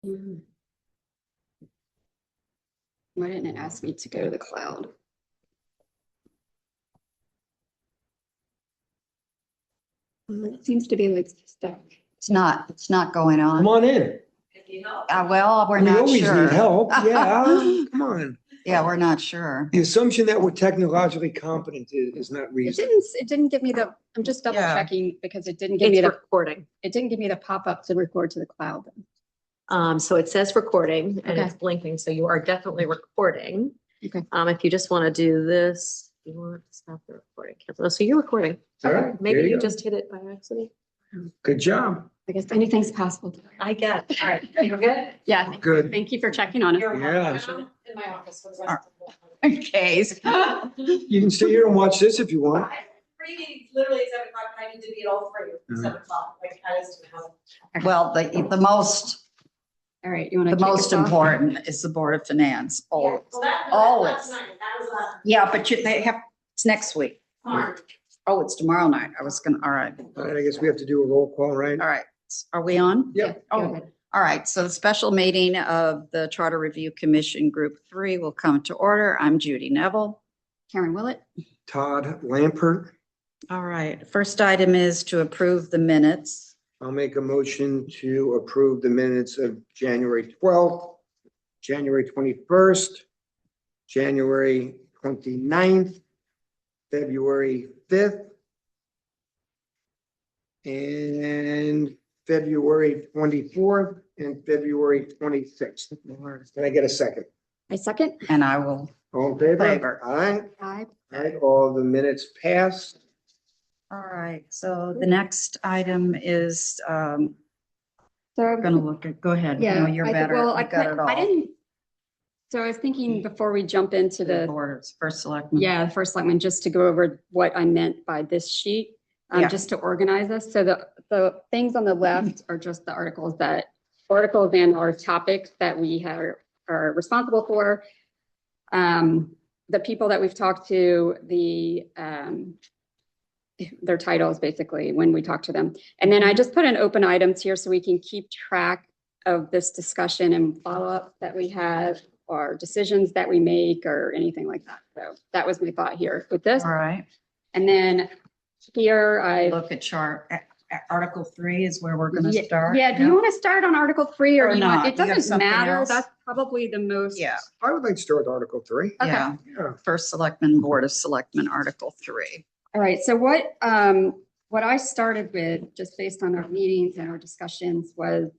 Mm. Why didn't it ask me to go to the cloud? It seems to be like stuck. It's not going Come on. on in. Well, we're We not always sure. need help. Yeah, come on. Yeah, we're not sure. The assumption that we're technologically competent is not It reasonable. didn't give me the, I'm just double Yeah. checking because it didn't give me It's the, recording. it didn't give me the pop-up to record to the cloud. So it says recording and Okay. it's blinking, so you are definitely recording. Okay. If you just want to do this, you want to stop the recording. Cancel. So you're recording. All right, Maybe there you go. just hit it by accident. Good job. I guess anything's possible. I get. All right. You're good? Yeah. Good. Thank you for checking on it. Yeah. In my office. For the rest rest Okay. You can stay here and watch this if you want. Three meetings literally at 7 o'clock, and I need to be at all three at Mhm. 7 o'clock, like I just have. Well, the most, All right, you want to? the most important is the Board of Finance. Yeah, Always. well, that, Always. that's tonight, that was last. Yeah, but they have, it's next week. Tomorrow. Oh, it's tomorrow night. I was gonna, all right. All right, I guess we have to do a roll call, right? All right. Are we on? Yeah. Oh, all right. So the special meeting of the Charter Review Commission Group 3 will come to order. I'm Judy Neville. Karen Willett. Todd Lampert, All right. First item is to approve the minutes. I'll make a motion to approve the minutes of January 12th, January 21st, January 29th, February 5th, and February 24th and February 26th. Can I get a second? I second. And I will, All in favor? Favor. Aye. Aye. All right, all the minutes passed. all right. So the next item is, So gonna look at, go ahead. yeah, No, you're better. Well, You got it all. I didn't. So I was thinking before we jump into the, Board, first selectman. yeah, the first selectman, just to go over what I meant by this sheet, Yeah. just to organize us. So the things on the left are just the articles and our topics that we are responsible for. The people that we've talked to, their titles basically when we talk to them. And then I just put in open items here so we can keep track of this discussion and follow-up that we have or decisions that we make or anything like that. So that was my thought here with this. All right. And then here I. Look at chart, Article 3 is where we're gonna Yeah, start. Yeah, do you want to start on Article 3 or Or do you want, not? it You have doesn't something matter. else? That's probably the most. Yeah, I would like to start with Article 3. Okay. yeah. Yeah. First selectman, Board of Selectmen, Article 3. All right, so what I started with, just based on our meetings and our discussions, was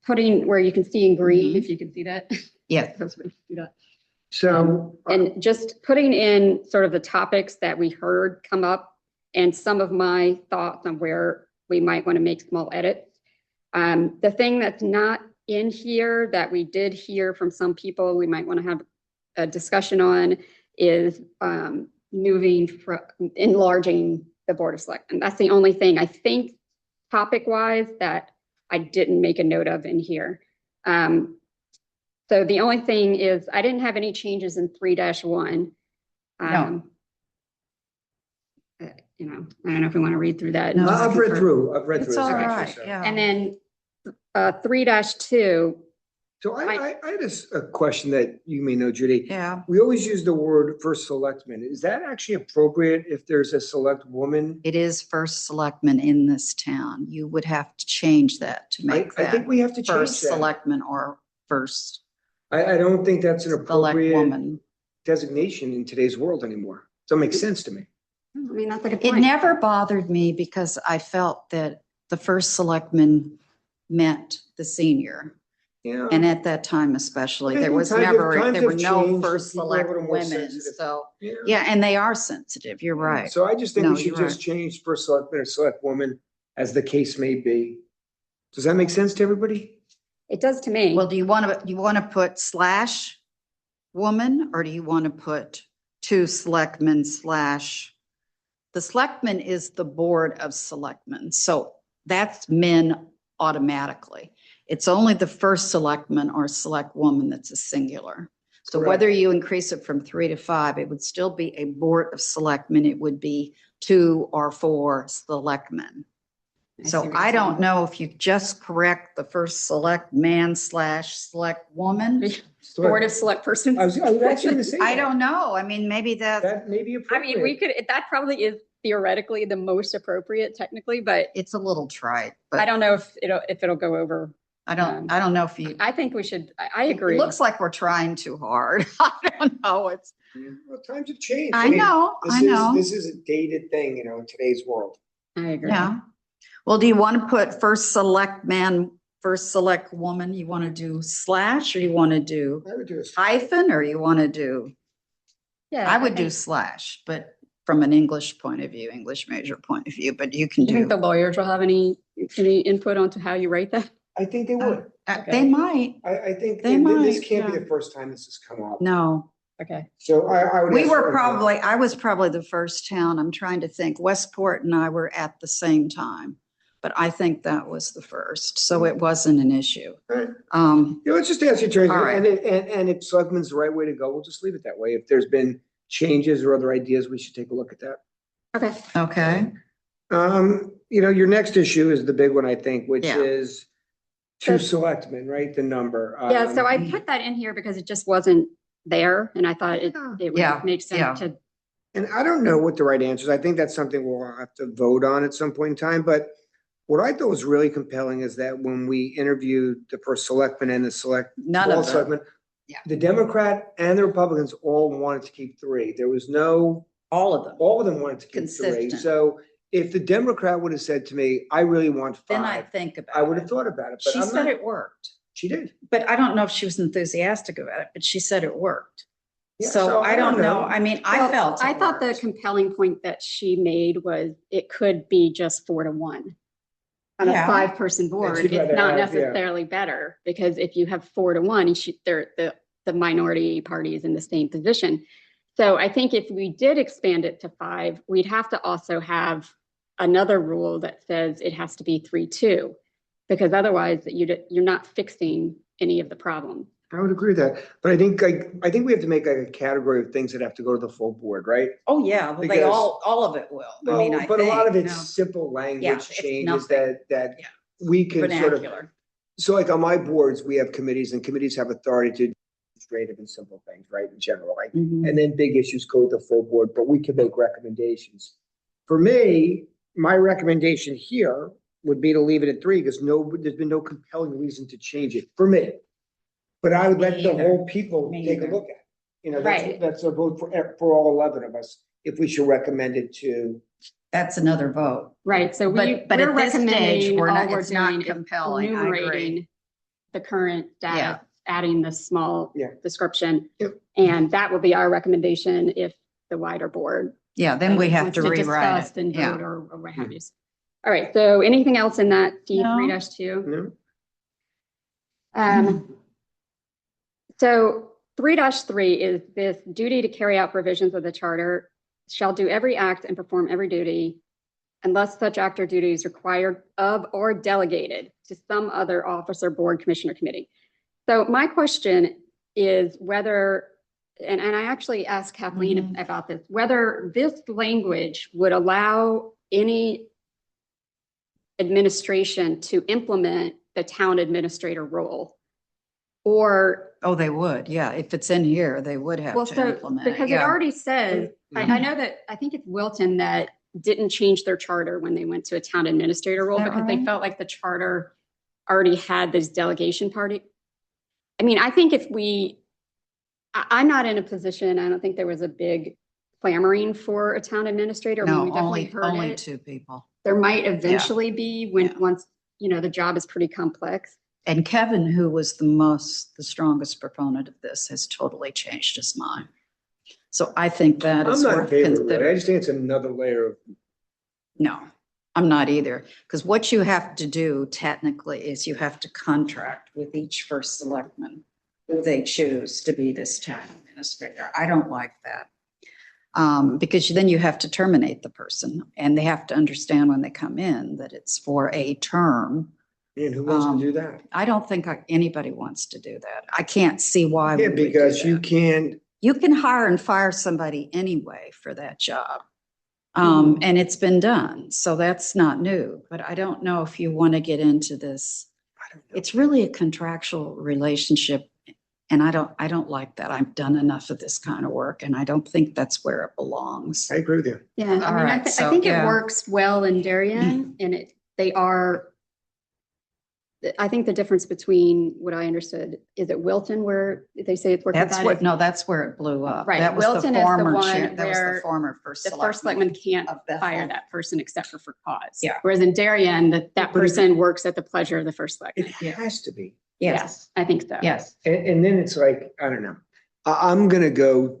putting where you can see in green, if you can see that. Yeah. That's what you do that. So, And just putting in sort of the topics that we heard come up and some of my thoughts on where we might want to make small edits. The thing that's not in here that we did hear from some people we might want to have a discussion on is enlarging the Board of Selectmen. That's the only thing I think topic wise that I didn't make a note of in here. So the only thing is I didn't have any changes in 3-1. No. You know, I don't know if we want to read through that. No. I've read through. It's all actually, right, so. yeah. And then 3-2, So I had a question that you may know, Judy. Yeah, We always use the word first selectman. Is that actually appropriate if there's a select woman? it is first selectman in this town. You would have to change that to I make think that we have to change first that. selectman or first I don't think that's an select appropriate woman. designation in today's world anymore. So it makes sense to me. I mean, that's a good It point. never bothered me because I felt that the first selectman meant the senior. Yeah. And at that time especially, I there think was times have- never, times there were have no changed, first people are a select little more women. sensitive. So, yeah, and they are sensitive. You're right. So I just think No, we should you're just right. change first selectman or select woman as the case may be. Does that make sense to everybody? It does to me. Well, do you want to put slash woman or do you want to put two selectmen slash? The selectman is the board of selectmen, so that's men automatically. It's only the first selectman or select woman that's a singular. So Correct. whether you increase it from 3 to 5, it would still be a board of selectmen. It would be 2 or 4 selectmen. see So what you're I don't saying. know if you just correct the first select man / select woman. Board of Select Persons. I was actually gonna say I that. don't know. I mean, maybe that, That may be I appropriate. mean, we could, that probably is theoretically the most appropriate technically, but it's a little trite, I but don't know if it'll go over. I don't know if you, I think we should, I it agree. looks like we're trying too hard. I don't know. It's, Well, times have changed. I mean, know, This I is, know. this is a dated thing, you know, in today's world. I agree. Yeah. Well, do you want to put first select man, first select woman? You want to do slash or you want to do I would do this. hyphen or you want to do? Yeah. I would do think- slash, but from an English point of view, English major point of view, but you can Do you think the do, lawyers will have any input onto how you write that? I think they would. they might, I think They and this might, can't be yeah. the first time this has come up. no. Okay. So I would. We ask were for a vote. probably, I was probably the first town, I'm trying to think, Westport and I were at the same time. But I think that was the first, so it wasn't an issue. All right. Yeah, Let's just ask you, Tracy, All right. and if selectmen's the right way to go, we'll just leave it that way. If there's been changes or other ideas, we should take a look at that. Okay. okay, Your next issue is the big one, I think, which Yeah. is two So- selectmen, right? The number. Yeah, so I put that in here because it just wasn't there and I thought it Yeah, would make yeah. sense to, And I don't know what the right answer is. I think that's something we'll have to vote on at some point in time, but what I thought was really compelling is that when we interviewed the first selectman and the none all of them, selectmen, Yeah. the Democrat and the Republicans all wanted to keep three. There was no, all of them. all of them wanted to keep three. Consistent. So if the Democrat would have said to me, I really want Then I five, think about it. I would have thought about it, but She I'm said not. it worked, She did. but I don't know if she was enthusiastic about it, but she said it worked. Yeah, So I don't know. I mean, I Well, felt. I it thought the worked. compelling point that she made was it could be just 4-1. On a Yeah. 5-person board, she'd it's rather not have- yeah. necessarily better, because if you have 4-1, the minority party is in the same position. So I think if we did expand it to 5, we'd have to also have another rule that says it has to be 3-2, because otherwise you're not fixing any of the problems. I would agree with that, but I think we have to make like a category of things that have to go to the full board, right? Oh, yeah, well, they Because- all of it will. I mean, I But a lot of think, it's no. simple language Yeah, it's changes nothing. that Yeah. we can sort of, Vernacular. so like on my boards, we have committees and committees have authority to do administrative and simple things, right, in general, like, Mhm. and then big issues go to the full board, but we can make recommendations. For me, my recommendation here would be to leave it at 3 because there's been no compelling reason to change it for me. But I would let Me the either. whole people Me take a either. look at it. Right. That's a vote for all 11 of us, if we should recommend it to. That's another vote. Right, so But we're at this stage, recommending, we're all not, we're it's not doing is compelling. I agree. enumerating the current Yeah. data, adding the small Yeah. description. Yep. And that will be our recommendation if the wider board. Yeah, then we have wants to rewrite discuss it. And Yeah. vote or what have you. All right, so anything else in that D No. 3-2? No? So 3-3 is this duty to carry out provisions of the charter shall do every act and perform every duty unless such act or duty is required of or delegated to some other officer, board, commission, or committee. So my question is whether, and I actually asked Kathleen about this, whether this language would allow any administration to implement the town administrator role, or Oh, they would. Yeah. If it's in here, they would have well, to so, implement it. because it Yeah. already says, I know that, I think it's Wilton that didn't change their charter when they went to a town administrator role Is that because they right? felt like the charter already had this delegation party. I mean, I think if I'm not in a position, I don't think there was a big clamoring for a town administrator. I mean, we No, definitely only, heard only it. 2 people. There might eventually be when, Yeah. once, the job is pretty complex. And Kevin, who was the strongest proponent of this, has totally changed his mind. So I think that I'm is not in worth favor of it. I considering. just think it's another layer of, No, I'm not either. Because what you have to do technically is you have to contract with each first selectman who they choose to be this town administrator. I don't like that. Because then you have to terminate the person and they have to understand when they come in that it's for a term. and who wants to do that? I don't think anybody wants to do that. I can't see why. we Yeah, would do because you that. can't, You can hire and fire somebody anyway for that job. And it's been done, so that's not new, but I don't know if you want to get into this. I don't know. It's really a contractual relationship, and I don't like that. I've done enough of this kind of work, and I don't think that's where it belongs. I agree with you. Yeah, I mean, All right, I so, think it yeah. works well in Darien and they are. I think the difference between what I understood, is it Wilton where they say it's working? That's where it blew up. Right, That was the Wilton is the former one chair- That was where the former first The first selectman can't of Bethel. fire that person except for cause. Yeah. Whereas in Darien, that But if- person works at the pleasure of the first selectman. It has to be. Yes, I think so. yes. And then it's like, I don't know. I'm gonna go,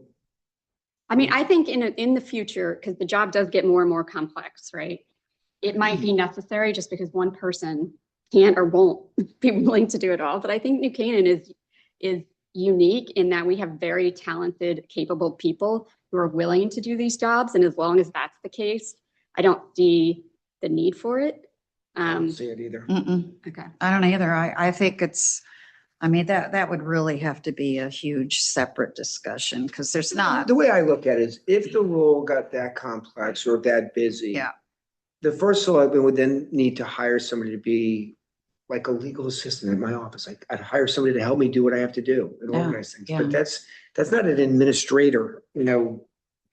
I mean, I think in the future, because the job does get more and more complex, right? It might be necessary just because one person can't or won't be willing to do it all. But I think New Canaan is unique in that we have very talented, capable people who are willing to do these jobs. And as long as that's the case, I don't see the need for it. I don't see it either. Okay. I don't either. I think I mean, that would really have to be a huge separate discussion, because there's not. The way I look at it is if the role got that complex or that busy. Yeah. The first selectman would then need to hire somebody to be like a legal assistant in my office. I'd hire somebody to help me do what I have to do and Yeah, organize things. yeah. But that's not an administrator, Yeah,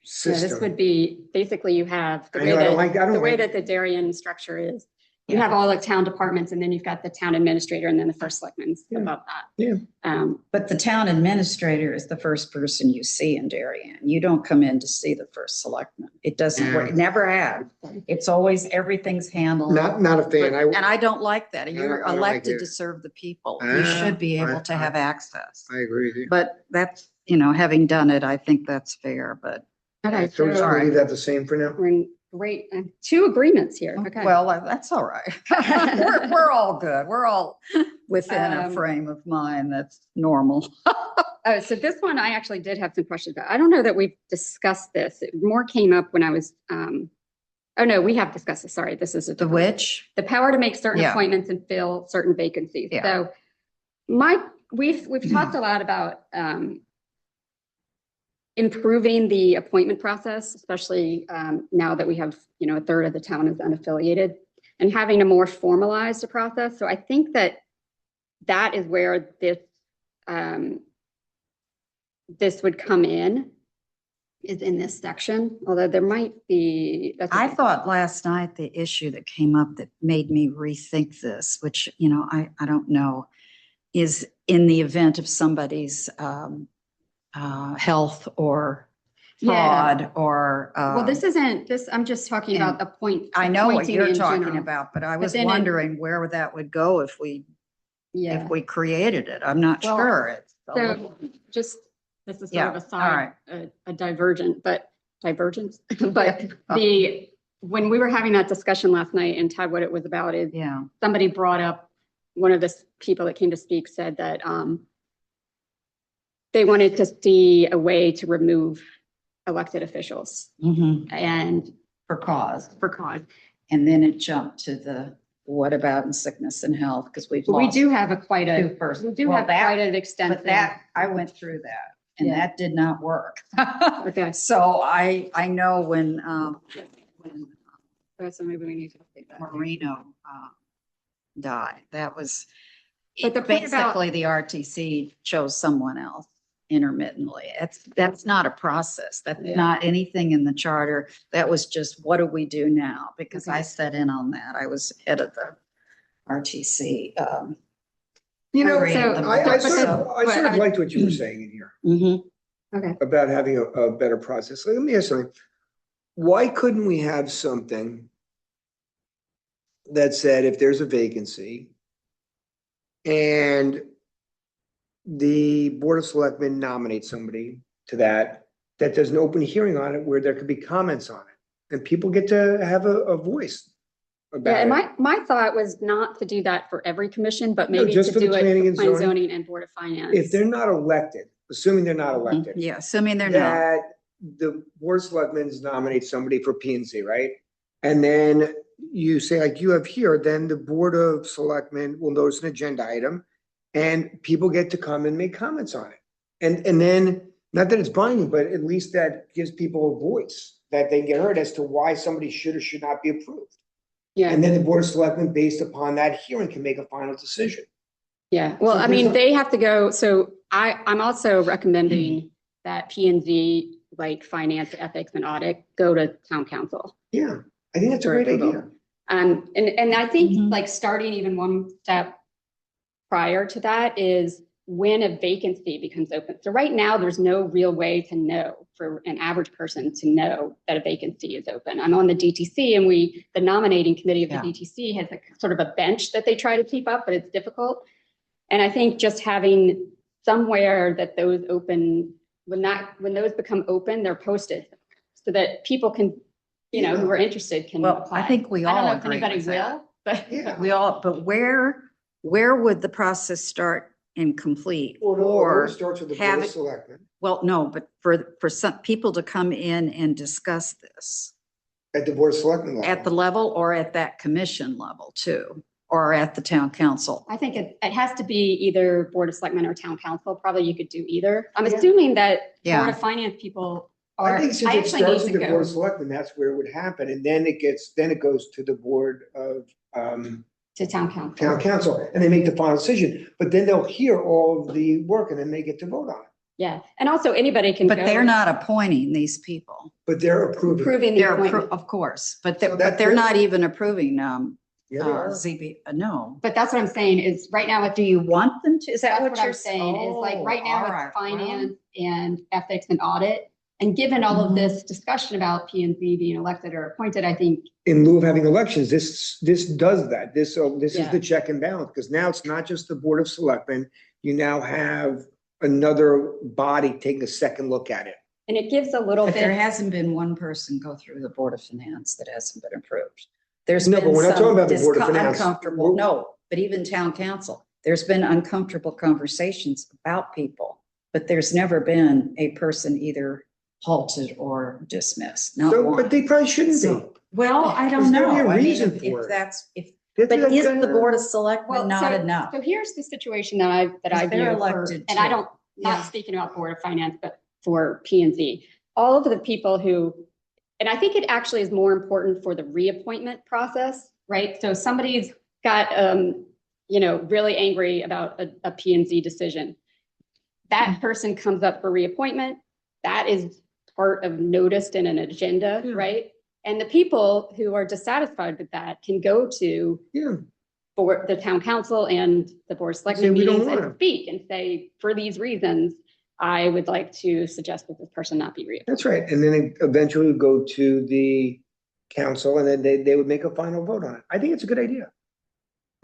system. this would be, basically you have the I way know, I don't that, like- I don't the way like- that the Darien structure is. You Yeah. have all the town departments and then you've got the town administrator and then the first selectman's Yeah. above that. Yeah. But the town administrator is the first person you see in Darien. You don't come in to see the first selectman. It doesn't work. It never had. It's always, everything's handled. Not a fan. And I don't like that. You're I don't like elected it. to serve the people. Ah, You should be able to I- have access. I agree with you. But that's, having done it, I think that's fair, but. Okay, So we're just so gonna Alright. leave that the same for now? we're in great, 2 agreements here. Okay. Well, that's all right. We're all good. We're all within a Um, frame of mind that's normal. Oh, so this one I actually did have some questions about. I don't know that we've discussed this. It more came up when I was, oh no, we have discussed this. Sorry, this is a The different- which? The power to make certain Yeah. appointments and fill certain vacancies. Yeah. So we've talked a lot about improving the appointment process, especially now that we have, a third of the town is unaffiliated, and having a more formalized process. So I think that is where this would come in, is in this section, although there might be. I thought last night the issue that came up that made me rethink this, which, I don't know, is in the event of somebody's health or Yeah. fraud or. Well, this isn't, I'm just talking about I know what appointing you're in talking general. about, but I was then it- wondering where that would go if we Yeah. created it. I'm not Well, sure. It's a So little- just, this is sort Yeah, of a all side, a divergence, but Yeah. when we were having that discussion last night, and Ted, what it was about is Yeah, somebody brought up, one of the people that came to speak said that they wanted to see a way to remove elected officials and for cause. for cause. And then it jumped to the, what about in sickness and health? Because we've But we lost do have quite two a, persons. we do Well, have that- quite an extensive. But that, I went through that and Yeah. that did not work. Okay, So I know when so maybe we need to update that. Marino died, that was But the point about- basically the RTC chose someone else intermittently. That's not a process. That's Yeah. not anything in the charter. That was just, what do we do now? Because I Okay. sat in on that. I was head of the RTC. You know, read so- them. I but- sort of but- liked what you were saying in here Okay, about having a better process. Let me ask something. Why couldn't we have something that said if there's a vacancy and the Board of Selectmen nominates somebody to that there's an open hearing on it where there could be comments on it and people get to have a voice yeah, about and it. my thought was not to do that for every commission, but No, maybe to just for the do it planning for and plan zoning. zoning and board of finance. If they're not elected, assuming they're not elected. Yeah, assuming they're not. That the Board of Selectmen nominates somebody for P and Z, right? And then you say, like you have here, then the Board of Selectmen will notice an agenda item and people get to come and make comments on it. And then, not that it's binding, but at least that gives people a voice. that they get heard as to why somebody should or should not be approved. Yeah, And then the Board of Selectmen, based upon that hearing, can make a final decision. yeah. Well, So I there's mean, a- they have to go, so I'm also recommending that P and Z, like finance, ethics and audit, go to town council. Yeah, I think that's a For great approval. idea. And I think Mhm. like starting even one step prior to that is when a vacancy becomes open. So right now, there's no real way to know for an average person to know that a vacancy is open. I'm on the DTC and the nominating committee of the Yeah. DTC has a sort of a bench that they try to keep up, but it's difficult. And I think just having somewhere that those open, when those become open, they're posted so that people can, who are interested can Well, apply. I think we I don't all know if agree anybody with that. will, but. Yeah. We all, but where would the process start and complete? Well, it Or, always starts with the Board have of it- Selectmen well, no, but for some people to come in and discuss this at the Board of Selectmen level. at the level or at that commission level too, or at the town council. I think it has to be either Board of Selectmen or Town Council. Probably you could do either. I'm Yeah. assuming that Yeah. Board of Finance people are. I think since it actually starts need with to the Board of go Selectmen, that's where it would happen. And then it goes to the Board of, to Town Council. Town Council, and they make the final decision. But then they'll hear all of the work and then they get to vote on it. Yeah, and also anybody can But go. they're not appointing these people. But they're approving. Approving the They're, appointment. of course, but So they're not even approving, Yeah, they are. no. But that's what I'm saying is right now, Do you want them to? Is that that's what what you're I'm saying is like Oh, right all now right, it's finance and ethics and audit. And given all of Mhm. this discussion about P and Z being elected or appointed, I think, In lieu of having elections, this does that. This is Yeah. the check and balance, because now it's not just the Board of Selectmen. You now have another body taking a second look at it. and it gives a little But there bit, hasn't been one person go through the Board of Finance that hasn't been approved. There's No, been but we're not some talking about the Board of Finance. uncomfortable, no, but even town council, there's been uncomfortable conversations about people, but there's never been a person either halted or dismissed, not So, one. but they probably shouldn't be. So, well, I There's don't gotta know. be a I mean, reason if for it. that's, if, That's but like, is the Board of well, Selectmen not so, enough? so here's the situation that I Because view they're for, elected and I too. don't, Yeah. not speaking about Board of Finance, but for P and Z. All of the people who, and I think it actually is more important for the reappointment process, right? So somebody's got, really angry about a P and Z decision. That person comes up for reappointment. That is part of noticed in an agenda, Yeah. right? And the people who are dissatisfied with that can go to Yeah, for the town council and the board of Say selectmen we don't meetings want and him. speak and say, for these reasons, I would like to suggest that this person not be reappointed. that's right. And then it eventually would go to the council and then they would make a final vote on it. I think it's a good idea.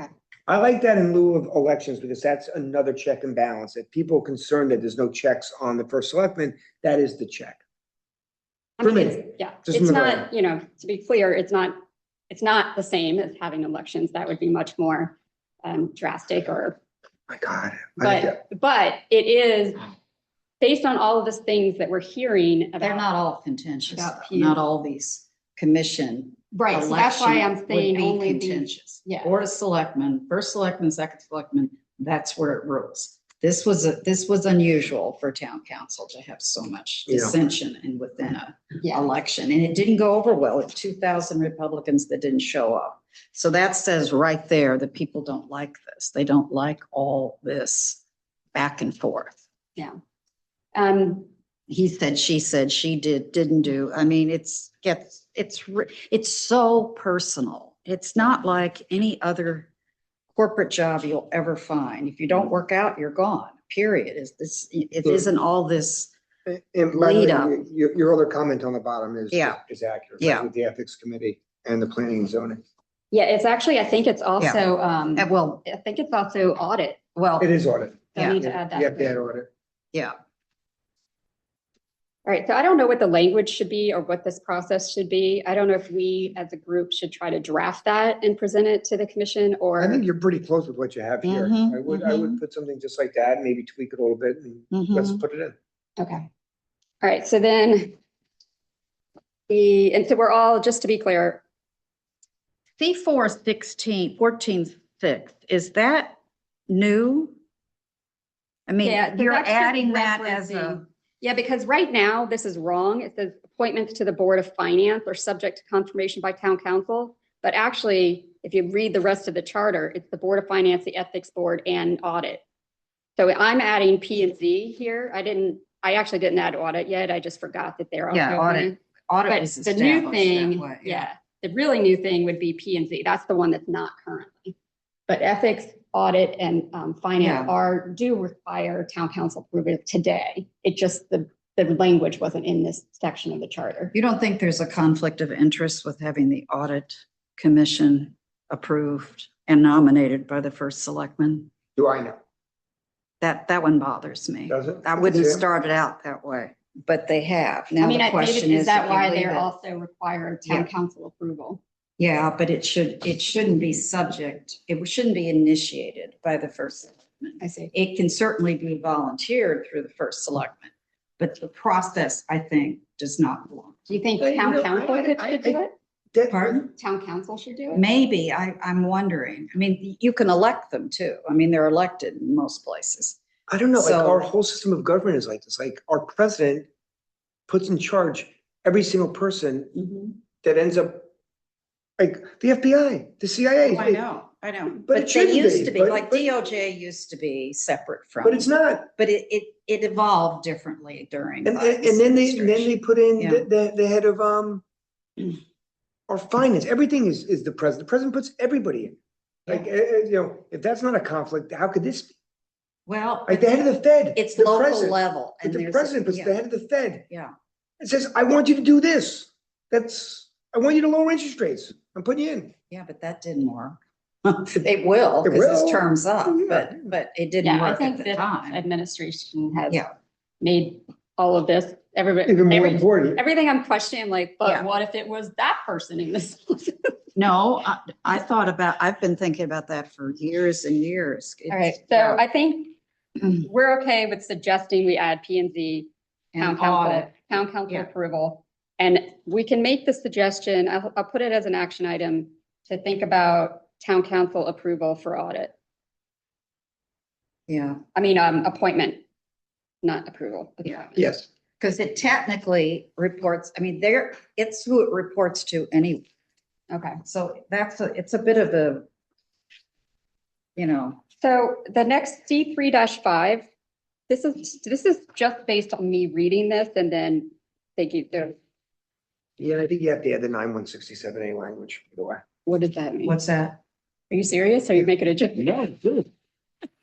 Okay. I like that in lieu of elections because that's another check and balance. If people are concerned that there's no checks on the first selectman, that is the check. I For mean, me, yeah, just it's in the not, to be clear, it's not the same as having elections. That would be much more drastic or, My God. but it is based on all of the things that we're hearing about. They're not all contentious, About though. Not all these commission Right, so that's why I'm election would saying be only the, contentious. yeah. Board of Selectmen, first selectman, second selectman, that's where it rules. This was unusual for town council to have so much Yeah. dissension and within a Yeah. election, and it didn't go over well. It's 2,000 Republicans that didn't show up. So that says right there that people don't like this. They don't like all this back and forth. He said, she did, didn't do. I mean, it's so personal. It's not like any other corporate job you'll ever find. If you don't work out, you're gone, period. It isn't all this. And by the Lead way, up. your other comment on the bottom is Yeah. accurate. Yeah. With the ethics committee and the planning and zoning. Yeah, it's actually, I think it's also, Well, I think it's also audit. well, It is audit. So I Yeah. need to add that. You have to add audit. yeah. All right, so I don't know what the language should be or what this process should be. I don't know if we as a group should try to draft that and present it to the commission or. I think you're pretty close with what you have here. Mhm, I would put something just like that, maybe tweak it a little bit and let's Mhm. put it in. Okay. All right, so then and so we're all, just to be clear, C4 14th, 6th, is that new? I mean, Yeah, so you're that's just adding that as a, referencing- yeah, because right now this is wrong. It says appointments to the Board of Finance are subject to confirmation by town council. But actually, if you read the rest of the charter, it's the Board of Finance, the Ethics Board, and Audit. So I'm adding P and Z here. I actually didn't add Audit yet. I just forgot that they're also. Yeah, Audit. Audit But was the new established that thing, way, yeah, the really new thing would be P and Z. That's the one that's not currently. But ethics, audit, and finance Yeah. do require town council approval today. It just, the language wasn't in this section of the charter. You don't think there's a conflict of interest with having the audit commission approved and nominated by the first selectman? Do I know? That one bothers me. Does it? I wouldn't Yeah. start it out that way, but they have. I Now mean, the maybe question is is. that if you why leave they're it- also require town Yeah. council approval? Yeah, but it shouldn't be it shouldn't be initiated by the first selectman. I see. It can certainly be volunteered through the first selectman, but the process, I think, does not belong. Do you think Well, you town know, council should do it? Pardon? Town council should do it? Maybe, I'm wondering. I mean, you can elect them too. I mean, they're elected in most places. I don't know, like So- our whole system of government is like this, like our president puts in charge every single person that ends up, like the FBI, the CIA. Oh, I know. But But it they shouldn't used be, to be, but- like but- DOJ used to be separate from. But it's not. But it evolved differently during. And Biden's then they administration. put in Yeah. the head of our finance. Everything is the president. The president puts everybody in. Like, if that's not a conflict, how could this be? Well, Like the head of the Fed. it's the local president. level. But and the there's- president puts yeah, the head of the Fed. Yeah, It says, I want you to do this. I want you to lower interest rates. I'm putting you in. yeah, but that didn't work. It will, It because his will. term's up, Oh, yeah. but it didn't Yeah, I work think at the this time. administration has Yeah. made all of this, Even more important. everything I'm questioning, like, Yeah. but what if it was that person in this? No, I've been thinking about that for years and years. All right, so I think we're okay with suggesting we add P and Z, town council approval. And we can make the suggestion, I'll put it as an action item to think about town council approval for audit. Yeah, I mean, appointment, not approval. Yeah. Yes. because it technically reports, I mean, it's who it reports to anyway. Okay, So it's a bit of a, so the next C3-5, this is just based on me reading this and then thinking, Yeah, I think you have to add the 9167A language, by the way. what does that mean? what's that? Are you serious? Are you making a joke? No, it's good.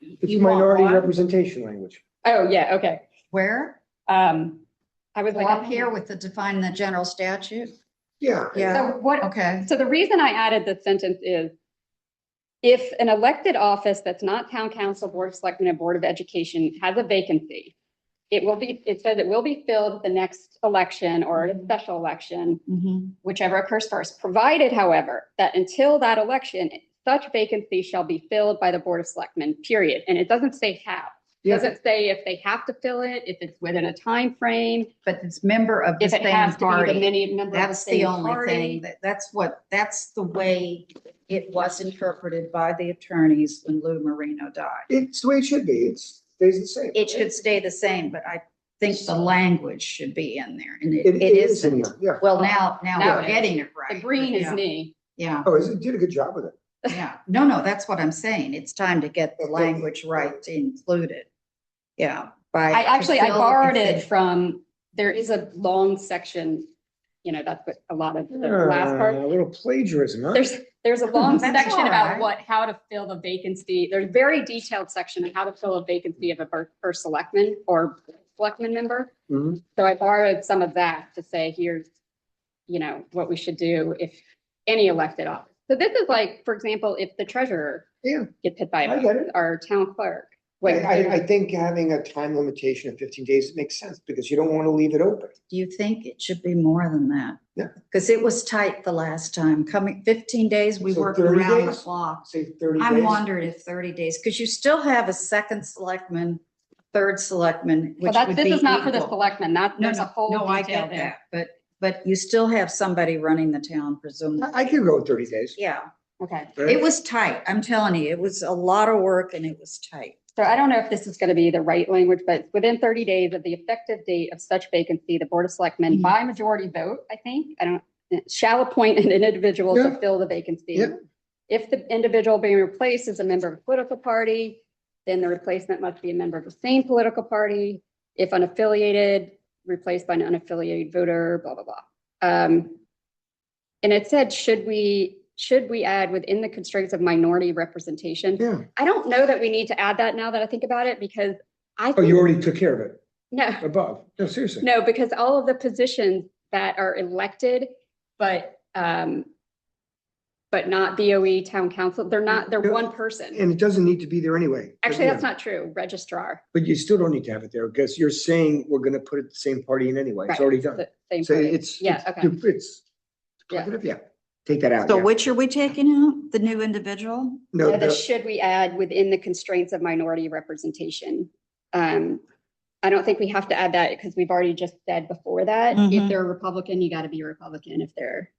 It's You want minority what? representation language. Oh, yeah, okay. Where? I was Like like. up here with the define the general statute? Yeah. Yeah, So what, okay. so the reason I added this sentence is if an elected office that's not town council, board of selectmen, and board of education has a vacancy, it says it will be filled at the next election or a special election, Mhm. whichever occurs first, provided, however, that until that election, such vacancy shall be filled by the board of selectmen, period. And it doesn't say how. It Yeah. doesn't say if they have to fill it, if it's within a time frame, But it's member of the if it same has to be the party. many member of the That's the same only party. thing, that's the way it was interpreted by the attorneys when Lou Marino died. It's the way it should be. It stays the same. It should stay the same, but I think the language should be in there, and It it is in isn't. there, yeah. Well, now Now we're it getting it right. The green is Yeah. me. Yeah, Oh, it did a good job with it. yeah. No, that's what I'm saying. It's time to get the language right to include it. Yeah. I fulfill borrowed if it from, there is a long section, that's what a lot of the last part. A little plagiarism, huh? There's a long That's section all about right. how to fill the vacancy. There's a very detailed section on how to fill a vacancy of a first selectman or selectman member. Mhm. So I borrowed some of that to say, here's, what we should do if any elected office. So this is like, for example, if the treasurer Yeah. gets hit by I get it. our town clerk. Wait, I think having a time limitation of 15 days makes sense because you don't want to leave it open. Do you think it should be more than that? Yeah. Because it was tight the last time, 15 days, we So worked 30 around the days? clock. Say 30 days. I'm wondering if 30 days, because you still have a second selectman, third selectman, well, which would be this is not for the equal. selectman. There's a whole No, I detail get there. that, but you still have somebody running the town, presumably. I could go with 30 days. Yeah, Okay. it was tight. I'm telling you, it was a lot of work and it was tight. So I don't know if this is going to be the right language, but within 30 days of the effective date of such vacancy, the Board of Selectmen by majority vote, I think, shall appoint an individual to Yeah. fill the vacancy. Yeah. If the individual being replaced is a member of a political party, then the replacement must be a member of the same political party. If unaffiliated, replaced by an unaffiliated voter, blah, blah, blah. And it said, should we add within the constraints of minority representation? Yeah. I don't know that we need to add that now that I think about it, because I Oh, you think, already took care of it no, above. No, seriously. no, because all of the positions that are elected, but not BOE town council, they're Yeah. one person. And it doesn't need to be there anyway. Actually, that's not true. Registrar. But you still don't need to have it there because you're saying we're gonna put it the same party in anyway. It's Right, already done. the same So party. it's. Yeah, it's- okay. It's. duplicative, yeah. Take that out. So yeah. which are we taking out? The new individual? No, Yeah, the the- should we add within the constraints of minority representation? I don't think we have to add that because we've already just said before that, if Mhm. they're a Republican, you gotta be a Republican. If they're,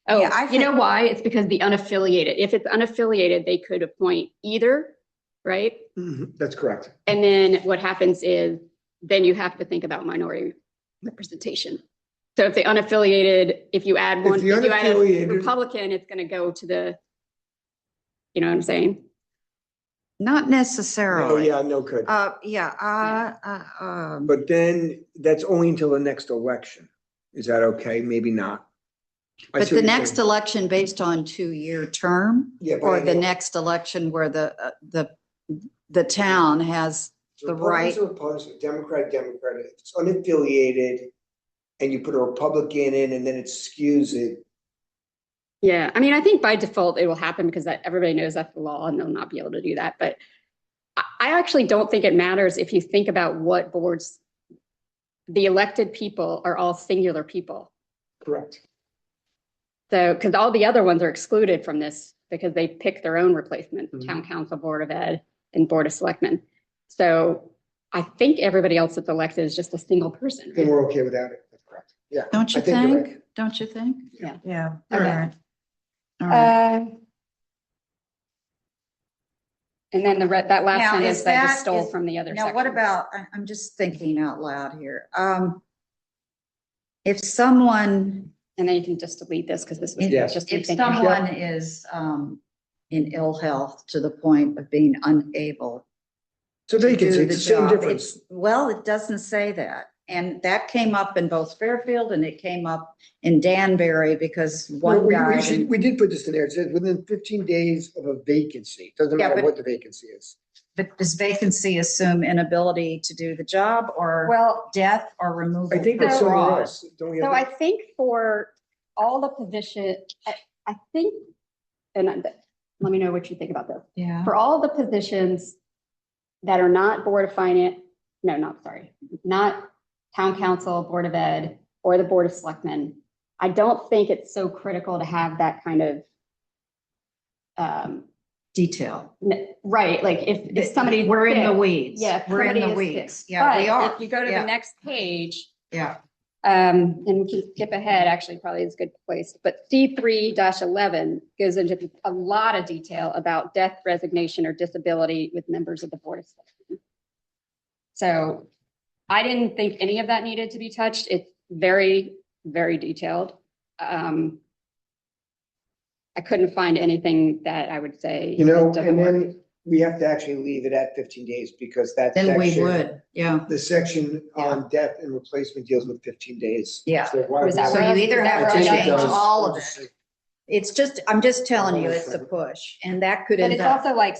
Yeah, I you know think- why? It's because the unaffiliated, if it's unaffiliated, they could appoint either, right? Mhm, that's correct. And then what happens is, then you have to think about minority representation. So if the unaffiliated, if you add one, if the you add a unaffiliated- Republican, it's gonna go to the, you know what I'm saying? Not Oh, necessarily. yeah, no good. But then that's only until the next election. Is that okay? Maybe not. I But see the what you're next saying. election based on 2-year term, Yeah, but or the anyway. next election where the town has the right. Republicans are Republicans, Democrat, if it's unaffiliated and you put a Republican in and then it skews it. Yeah, I mean, I think by default it will happen because everybody knows that's the law and they'll not be able to do that. But I actually don't think it matters if you think about what boards, the elected people are all singular people. Correct. So, because all the other ones are excluded from this because they pick their own replacement, Mhm. town council, board of ed, and board of selectmen. So I think everybody else that's elected is just a single person. Then right? we're okay without it. That's correct. Yeah. Don't you I you're right. think? Don't you think? Yeah. Yeah. Okay. All right. All right. And then that last Now, sentence is that that- just stole is- from the other Now, section. what about, I'm just thinking out loud here. If someone, And then you can just delete this because this was Yes. just me if thinking. someone is in ill health to the point of being unable So to they can do say the it's the same job, difference. well, it doesn't say that. And that came up in both Fairfield and it came up in Danbury because No, one we guy. should- we did put this in there. It says within 15 days of a vacancy. Doesn't Yeah, matter but- what the vacancy is. But does vacancy assume inability to do the job or Well, death or removal? I think from that's somewhere fraud? else. Don't we so have I that? think for all the position, I think, let me know what you think about this. Yeah. For all the positions that are not Board of Finance, not Town Council, Board of Ed, or the Board of Selectmen, I don't think it's so critical to have that kind of, Detail. right, like if somebody. We're in the weeds. Yeah. if We're in somebody the is weeds. sick. Yeah, we But are. If you go to Yeah. the next page, Yeah. and we can skip ahead, actually, probably is a good place, but C3-11 goes into a lot of detail about death, resignation, or disability with members of the Board of Selectmen. So I didn't think any of that needed to be touched. It's very, very detailed. I couldn't find anything that I would say. You know, doesn't and work. then we have to actually leave it at 15 days because that Then we section, would, yeah. the section on death and replacement deals with 15 days. Yeah. So why Was that would- So right? you either Is that have right? to I think it change does. all I'll of just it. say- It's just, I'm just telling you, it's a push and that could But end it's up. also like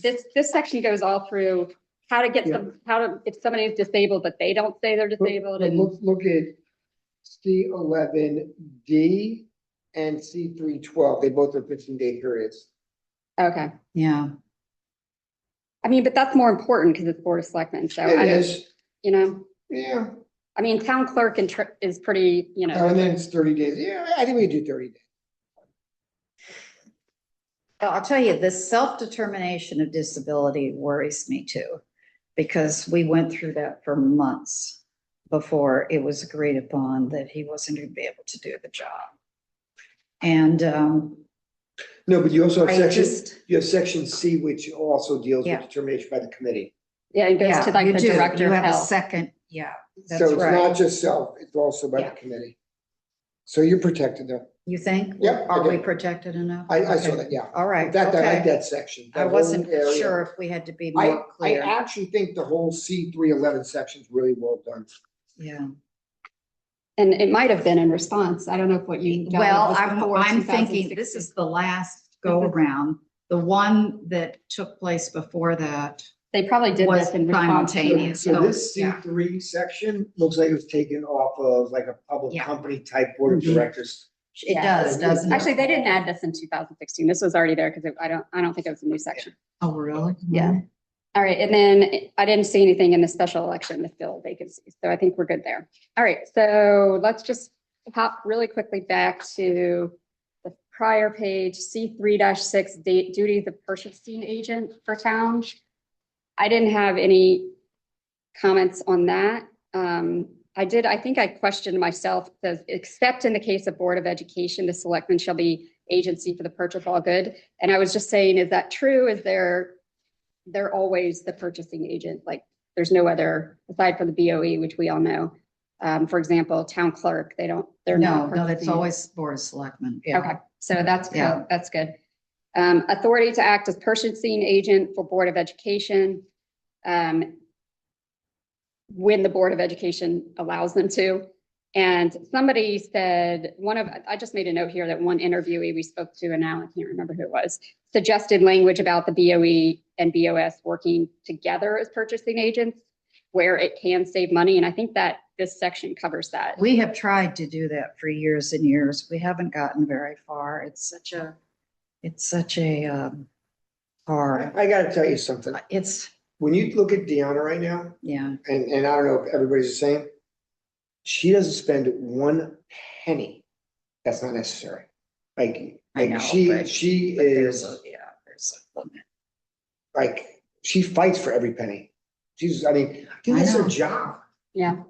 this section goes all through how to get if somebody is disabled, but they don't say they're disabled But and. look at C11D and C312. They both are 15-day periods. Okay, Yeah. I mean, but that's more important because it's Board of Selectmen, so It I don't, is, you know, yeah. I mean, town clerk is pretty, you know, And then it's 30 days. Yeah, I think we can do 30 days. Well, I'll tell you, this self-determination of disability worries me too, because we went through that for months before it was agreed upon that he wasn't going to be able to do the job. And No, but you also have I section, just, you have section C, which also deals with Yeah. determination by the committee. Yeah, it goes yeah, to like you the do. director You of have a health. second, yeah, that's So it's right. not just self, it's also by Yeah. the committee. So you're protected there. You think? Yep, I Are we do. protected enough? I saw Okay. that, yeah. All right, In fact, I like okay. that section. I that wasn't whole area. sure if we had to be I, more I clear. actually think the whole C311 section is really well done. Yeah. And it might have been in response. I don't know if what you. got Well, was before I'm thinking 2016. this is the last go around. The one that took place before that They probably did was this in response. to- simultaneous. So this Yeah. C3 section looks like it was taken off of like a public Yeah. company type board of Mhm. directors. It Yeah. does, doesn't it? Actually, they didn't add this in 2016. This was already there because I don't think it was a new section. Oh, really? Yeah. All right, and then I didn't see anything in the special election to fill vacancies, so I think we're good there. All right, so let's just hop really quickly back to the prior page, C3-6, duties of purchasing agent for town. I didn't have any comments on that. I think I questioned myself, says, except in the case of Board of Education, the selectmen shall be agency for the purchase of all good. And I was just saying, is that true? They're always the purchasing agent, like there's no other, aside from the BOE, which we all know. For example, town clerk, they're No, not. no, that's purchasing. always Board of Selectmen. Yeah. Okay, so that's, Yeah. that's good. Authority to act as purchasing agent for Board of Education. When the Board of Education allows them to. And somebody said, I just made a note here that one interviewee we spoke to, and now I can't remember who it was, suggested language about the BOE and BOS working together as purchasing agents where it can save money. And I think that this section covers that. We have tried to do that for years and years. We haven't gotten very far. It's such a hard, I gotta tell you something. it's, When you look at Deanna right now, yeah. and I don't know if everybody's the same, she doesn't spend one penny that's not necessary. I Like know, she but- is There's a limit. like, she fights for every penny. I think that's her know. job. Yeah,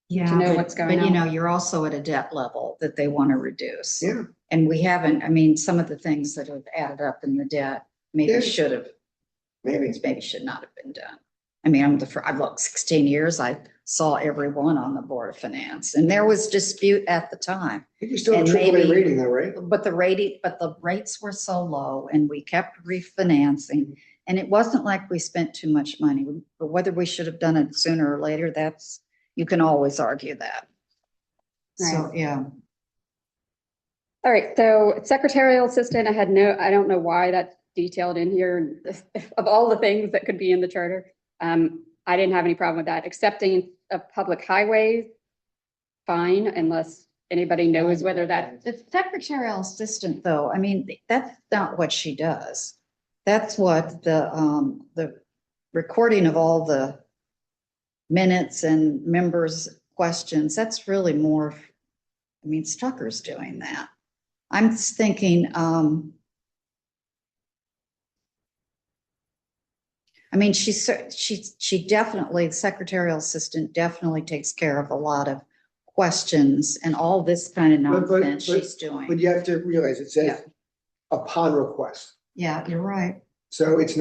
Yeah. to know but- what's going But you on. know, you're also at a debt level that they want to reduce. Yeah. And we haven't, I mean, some of the things that have added up in the debt Yeah. maybe should have, maybe should not have been done. I mean, I've looked 16 years, I saw everyone on the Board of Finance and there was dispute at the time. I think we still have And a AAA maybe- rating though, right? But the rates were so low and we kept refinancing. And it wasn't like we spent too much money, but whether we should have done it sooner or later, you can always argue that. So, Right. yeah. all right, so secretarial assistant, I don't know why that's detailed in here. Of all the things that could be in the charter. I didn't have any problem with that. Accepting of public highways, fine, unless anybody knows whether that, The secretarial assistant, though, I mean, that's not what she does. That's what the recording of all the minutes and members' questions, that's really more, I mean, Stucker's doing that. I'm just thinking, I mean, she definitely, the secretarial assistant definitely takes care of a lot of questions and all this kind of But- nonsense but- she's doing. But you have to realize it says upon request. Yeah, you're right. So it's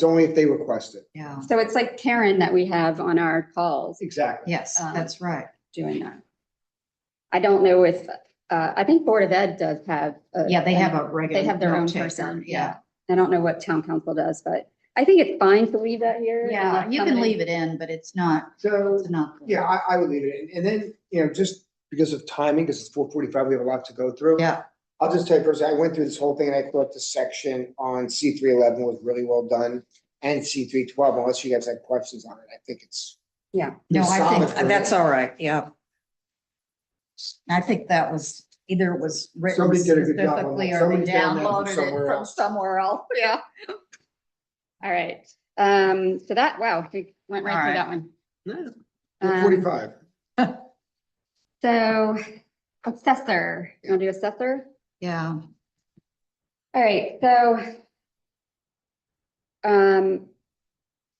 only if they request it. Yeah, so it's like Karen that we have on our calls Exactly. yes, that's right. doing that. I don't know if, I think Board of Ed does have. Yeah, they have a regular. They have their own note taker, person, Yeah, I don't know what town council does, but I think it's fine to leave that here. yeah, unless you can somebody- leave it in, but it's not, So, it's not. yeah, I would leave it in. And then, just because of timing, because it's 4:45, we have a lot to go through. Yeah, I'll just tell you personally, I went through this whole thing and I thought the section on C311 was really well done. And C312, unless you guys had questions on it, I think it's. Yeah, no, I solid for think that's me. all right, yeah. I think that was, either it was written Somebody did a good job on specifically that. or they Somebody found that from downloaded it somewhere from else. somewhere else, yeah. all right. So that, wow, we went right All through right. that one. 4:45. So assessor, you want to do assessor? Yeah, All right, so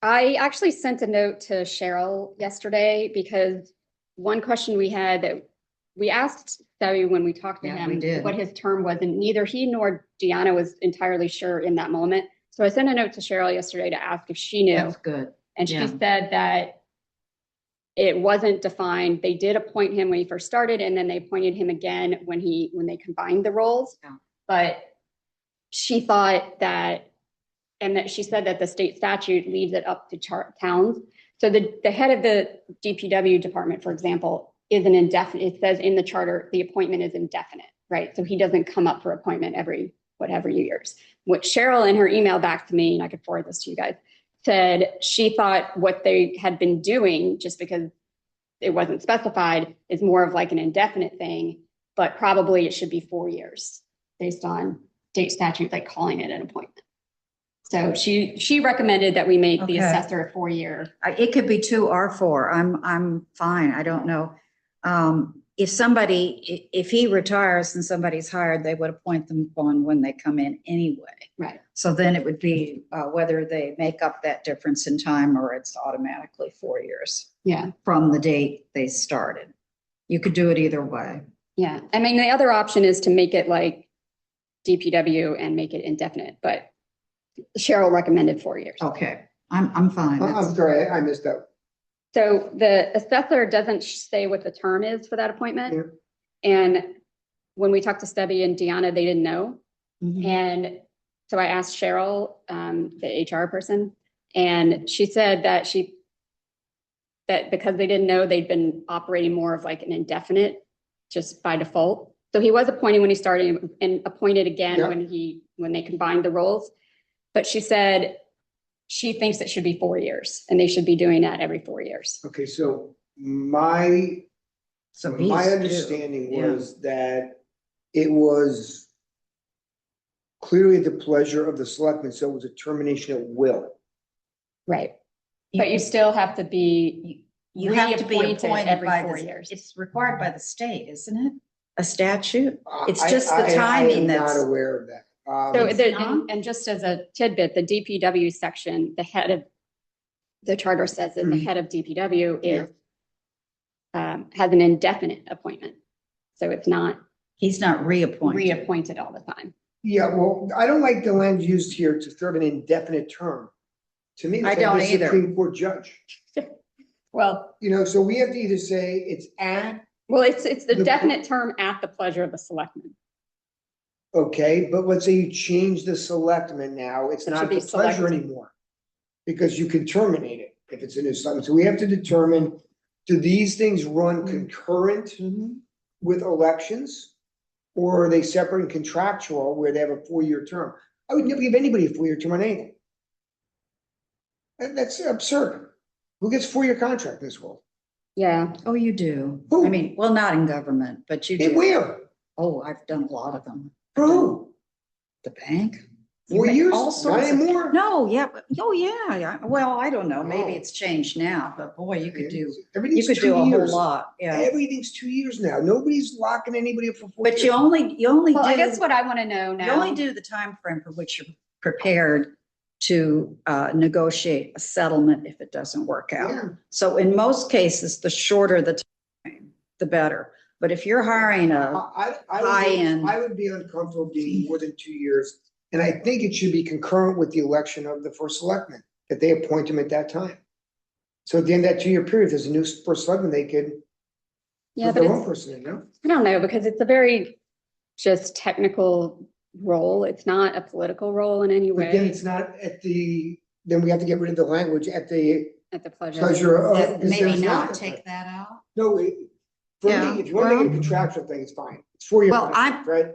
I actually sent a note to Cheryl yesterday because one question we had that we asked Debbie when we talked to Yeah, we him did. what his term was, and neither he nor Deanna was entirely sure in that moment. So I sent a note to Cheryl yesterday to ask if she knew, That's good. and she yeah. said that it wasn't defined. They did appoint him when he first started, and then they appointed him again when they combined the roles. Yeah. But she thought that, and that she said that the state statute leaves it up to towns. So the head of the DPW department, for example, is an indefinite, it says in the charter, the appointment is indefinite, right? So he doesn't come up for appointment every whatever years. What Cheryl in her email back to me, and I could forward this to you guys, said she thought what they had been doing, just because it wasn't specified, is more of like an indefinite thing, but probably it should be 4 years based on state statute, like calling it an appointment. So she recommended that we make the Okay. assessor a 4-year. It could be 2 or 4. I'm fine. I don't know. If he retires and somebody's hired, they would appoint them on when they come in anyway. Right. So then it would be whether they make up that difference in time or it's automatically 4 years Yeah. from the date they started. You could do it either way. Yeah. I mean, the other option is to make it like DPW and make it indefinite, but Cheryl recommended 4 years. Okay, I'm fine. I'm sorry, I missed that. So the assessor doesn't say what the term is for that appointment. Yeah. And when we talked to Stebby and Deanna, they didn't know. Mhm. And so I asked Cheryl, the HR person, and she said that that because they didn't know, they'd been operating more of like an indefinite just by default. So he was appointed when he started and appointed again Yeah. when they combined the roles. But she said she thinks it should be 4 years and they should be doing that every 4 years. Okay, so my So my he's due. understanding Yeah. was that it was clearly the pleasure of the selectmen, so it was a termination at will. Right. But you still have to be, You have to be reappointed appointed every by 4 the, years. it's required by the state, isn't it? A statute? It's I- just the I timing am that's- not aware of that. so It's the, not? and just as a tidbit, the DPW section, the head of, the charter says that the head of DPW is, has an indefinite appointment. So it's not He's not reappointed. reappointed all the time. Yeah, well, I don't like the language used here to serve an indefinite term. To me, I it's don't like the either. Supreme Court judge. Well, You know, so we have to either say it's at, it's the The- definite term at the pleasure of the selectman. okay, but let's say you change the selectman now, it's It not should be the pleasure selected. anymore. Because you can terminate it if it's a new selectman. So we have to determine, do these things run concurrent with elections? Or are they separate and contractual where they have a 4-year term? I would never give anybody a 4-year term on anything. That's absurd. Who gets 4-year contract in this world? Yeah. Oh, you do. Who? I mean, well, not in government, but you And do. where? Oh, I've done a lot of them. For who? The bank. You 4 make years? all Not sorts of- anymore? No, yeah, oh, yeah. Well, I don't know. Maybe Oh. it's changed now, but boy, you could do, you Everything's could do 2 a whole years. lot, yeah. Everything's 2 years now. Nobody's locking anybody up for 4 years. But you only Well, I guess do, what I want to know you now. only do the time frame for which you're prepared to negotiate a settlement if it doesn't work out. Yeah. So in most cases, the shorter the time, the better. But if you're hiring I high-end- would be uncomfortable being more than 2 years. And I think it should be concurrent with the election of the first selectman, that they appoint him at that time. So at the end of that 2-year period, if there's a new first selectman, they could Yeah, put but their own it's, person in, no? I don't know, because it's a very just technical role. It's not a political role in any But then way it's not then we have to get rid of the language at the at the pleasure. pleasure of. maybe the not selectman. take that out. No, for Yeah, me, if you want to make it a well- contractual thing, it's fine. It's 4-year Well, contract, right?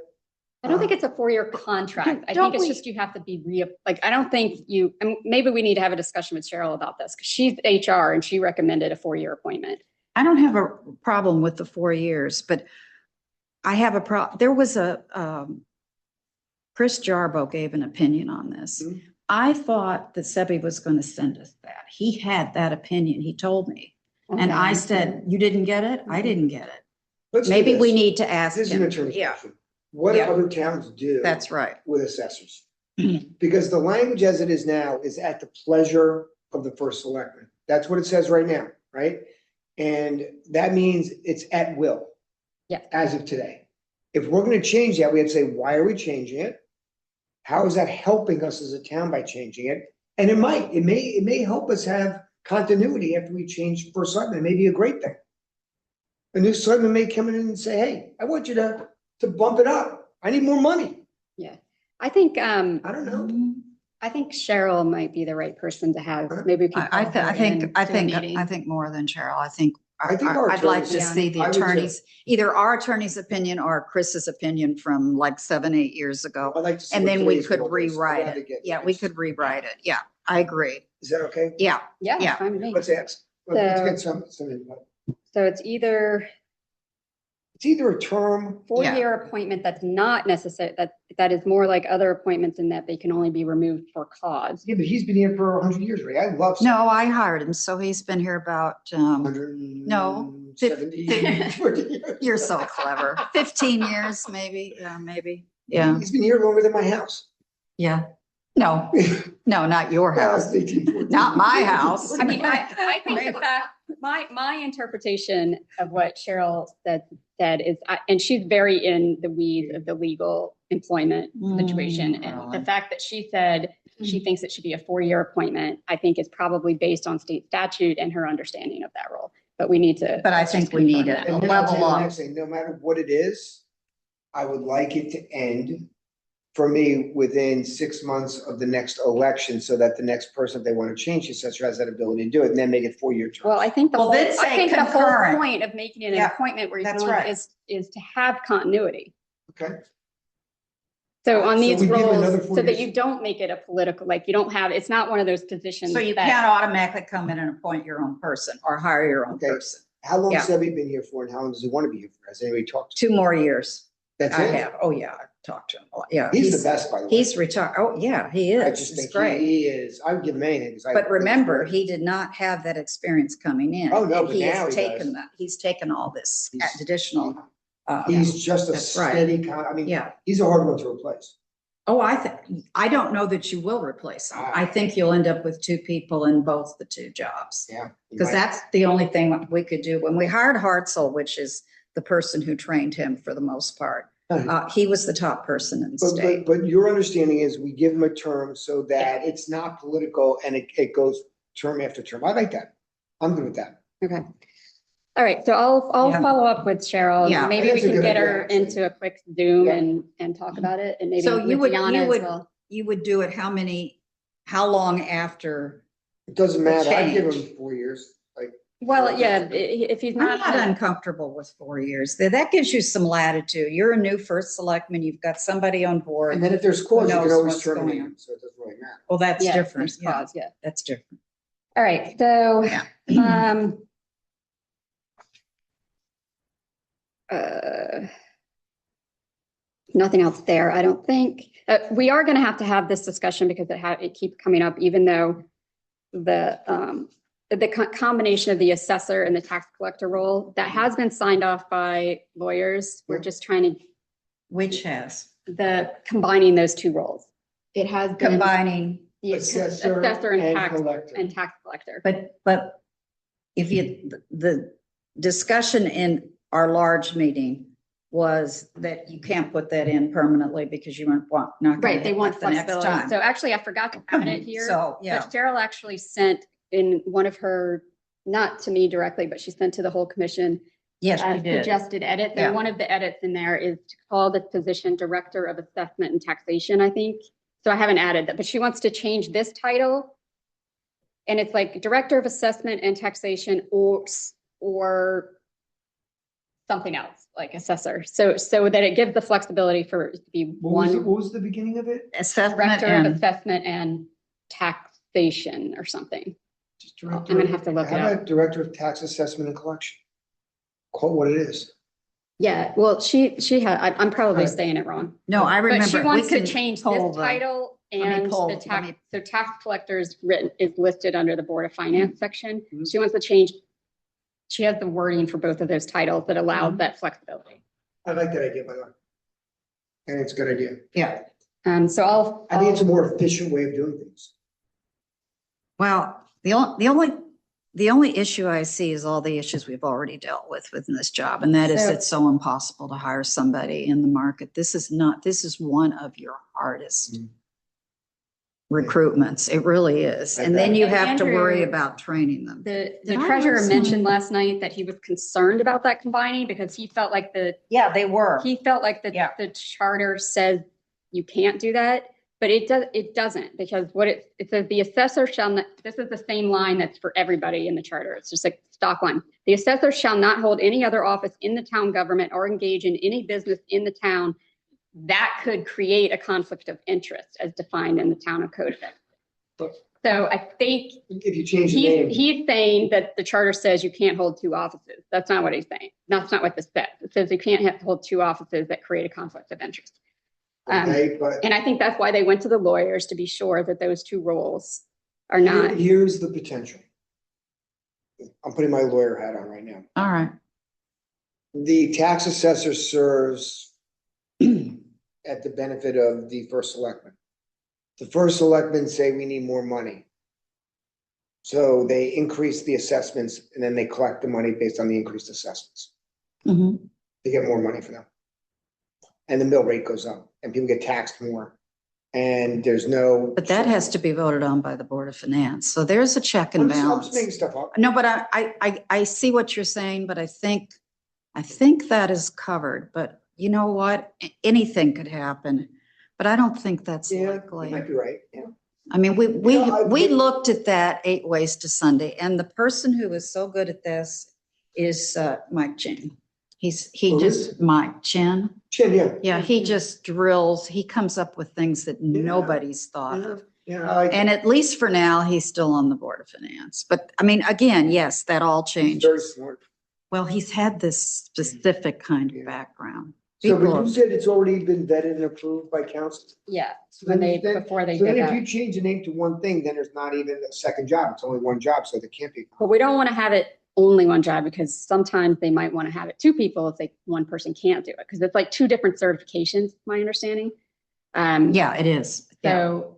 I don't think it's a 4-year contract. I Don't think it's we- just you have to be I don't think you, and maybe we need to have a discussion with Cheryl about this because she's HR and she recommended a 4-year appointment. I don't have a problem with the 4 years, but I have there was Chris Jarbo gave an opinion on this. Mhm. I thought that Sebi was going to send us that. He had that opinion. He told me. And I Okay. said, you didn't get it? I didn't get it. Let's do Maybe we this. need to ask This is an him. attorney Yeah, question. What do Yeah. other towns do? that's right. With assessors? Because the language as it is now is at the pleasure of the first selectman. That's what it says right now, right? And that means it's at will. Yeah. As of today. If we're gonna change that, we have to say, why are we changing it? How is that helping us as a town by changing it? And it may help us have continuity after we change for something. It may be a great thing. A new selectman may come in and say, hey, I want you to bump it up. I need more money. I think, I don't know. I think Cheryl might be the right person to have, maybe we can. I call her think, in I to a think, meeting. I think more than Cheryl. I think, I think our I'd like to attorneys- see the I would too. attorneys, either our attorney's opinion or Chris's opinion from like 7, 8 years ago. I'd like to see And what then we today's could world is. I'd rewrite rather it. get Yeah, we this. could rewrite it. Yeah, I agree. Is that okay? Yeah, Yeah, yeah. fine with me. Let's ask. Let's So- get some input. So it's either It's either a term, four-year appointment that's not necessary, that is more like other appointments in that they can only be removed for cause. yeah, but he's been here for 100 years, right? I love. no, I hired him, so he's been here about, No, 170. 40 years. you're so clever. 15 years, maybe, maybe. Yeah, He's been here longer than my house. yeah. No, no, not your house. Well, 1814. Not my house. I mean, I think the fact, my interpretation of what Cheryl said is, and she's very in the weeds of the legal employment situation. And the really? fact that she said she thinks it should be a 4-year appointment, I think is probably based on state statute and her understanding of that role. But we need to. But I think we need confirm it. that. And then I'll tell you level the up. next thing, no matter what it is, I would like it to end for me within 6 months of the next election, so that the next person, if they want to change the assessor, has that ability to do it, and then make it 4-year terms. Well, I think the Well, whole, then I say think the whole concurrent. point of making it an Yeah, appointment where you that's can only- right. is to have continuity. Okay, So on So these we give another roles, 4 so that years? you don't make it a political, like you don't have, it's not one of those positions So you that- can't automatically come in and appoint your own person or hire your own Okay. person. how long has Yeah. Debbie been here for, and how long does he want to be here for? Has anybody talked to? 2 more years. That's I it? have. Oh, yeah, I've talked to him. a lot. Yeah. He's the best, by the way. He's retired. Oh, yeah, he I is. just He's think great. he is, I would give him anything. 'Cause I But think he's remember, great. he did not have that experience coming in. Oh, no, and but he now has he taken does. that. He's taken all this He's- additional. He's just a That's right. steady, I mean, Yeah. he's a hard one to replace. Oh, I don't know that you will replace him. Ah. I think you'll end up with 2 people in both the 2 jobs. Yeah. he Because might. that's the only thing we could do. When we hired Hartzell, which is the person who trained him for the most part, he was the top person in the state. But your understanding is we give him a term so that it's not political and it goes term after term. I like that. I'm good with that. Okay. All right, so I'll Yeah. follow up with Cheryl. Yeah. Maybe we That's a can good get her idea, actually. into a quick Zoom Yeah. and talk about it, and maybe So you with would, Deanna as well. you would do it how long after? It doesn't matter. I give change. him 4 years. Like, Well, yeah, if he's I'm not not, uncomfortable with 4 years. That gives you some latitude. You're a new first selectman. You've got somebody on and board. then if there's cause, you knows can always what's going terminate on. him. So it doesn't really matter. Well, that's yeah, different. there's Yeah, cause, yeah. that's different. All right, so, Yeah. Nothing else there, I don't think. We are gonna have to have this discussion because it keeps coming up, even though the combination of the assessor and the tax collector role, that has been signed off by lawyers. We're just trying to, Which has combining those 2 roles. It has been combining, the assessor and tax collector. but if the discussion in our large meeting was that you can't put that in permanently because you not gonna Right, they hit want that the next flexibility. time. So actually, I forgot to add it here. So, yeah. But Cheryl actually sent in one of her, not to me directly, but she sent to the whole commission, Yes, a you did. suggested edit. Yeah. And one of the edits in there is to call the position Director of Assessment and Taxation, I think. So I haven't added that, but she wants to change this title. And it's like Director of Assessment and Taxation or something else, like assessor. So that it gives the flexibility for it to be What one was the beginning of it? Assessment Director of and, Assessment and Taxation or something. Just director- I'm gonna have to look it How up. about Director of Tax Assessment and Collection? Call it what it is. Yeah, well, she had, I'm probably Right. saying it wrong. no, I But remember. she we wants to can change pull this the- title me and pull- the let tax, me- so tax collectors is listed under the Board of Finance section. Mhm. She wants to change, she has the wording for both of those titles that allows that flexibility. I like that idea, by the way. I think it's a good idea. Yeah, So I'll. I think it's a more efficient way of doing things. well, the only The only issue I see is all the issues we've already dealt with within this job, and that is So- it's so impossible to hire somebody in the market. This is one of your hardest Mm. recruitments. It really is. And then you have to worry Andrew- about training them. The Did I treasurer lose mentioned my- last night that he was concerned about that combining because he felt like Yeah, they were. the charter says you can't do that, but it doesn't, because what it says, the assessor shall not, this is the same line that's for everybody in the charter. It's just like stock line. The assessor shall not hold any other office in the town government or engage in any business in the town that could create a conflict of interest as defined in the town of code. So I think If you change the name. he's saying that the charter says you can't hold two offices. That's not what he's saying. That's not what this says. It says you can't hold two offices that create a conflict of interest. Okay, but And I think that's why they went to the lawyers, to be sure that those two roles are not. here's the potential. I'm putting my lawyer hat on right now. All right. The tax assessor serves at the benefit of the first selectman. The first selectmen say we need more money. So they increase the assessments and then they collect the money based on the increased assessments. Mhm. They get more money for them. And the mill rate goes up and people get taxed more. And there's no. But that has to be voted on by the Board of Finance. So there's a check and I'm just balance. making stuff up. No, but I see what you're saying, but I think that is covered, but you know what? Anything could happen, but I don't think that's Yeah, you likely. might be right, yeah. I mean, we I- looked at that 8 Ways to Sunday, and the person who is so good at this is Mike Chin. Who is Mike Chin. Chin, yeah. Yeah, he just drills, he comes up with things that nobody's thought of. Yeah, I like And at least for now, he's still on the Board of Finance. But I mean, again, yes, that all He's changed. very smart. Well, he's had this specific kind Yeah. of background. So People but you are- said it's already been vetted and approved by council? Yeah, So when then- before they So then did if you that. change the name to one thing, then there's not even a second job. It's only one job, so there can't be. But we don't want to have it only one job, because sometimes they might want to have it two people if one person can't do it, because it's like two different certifications, my understanding. Yeah, it is. Yeah. So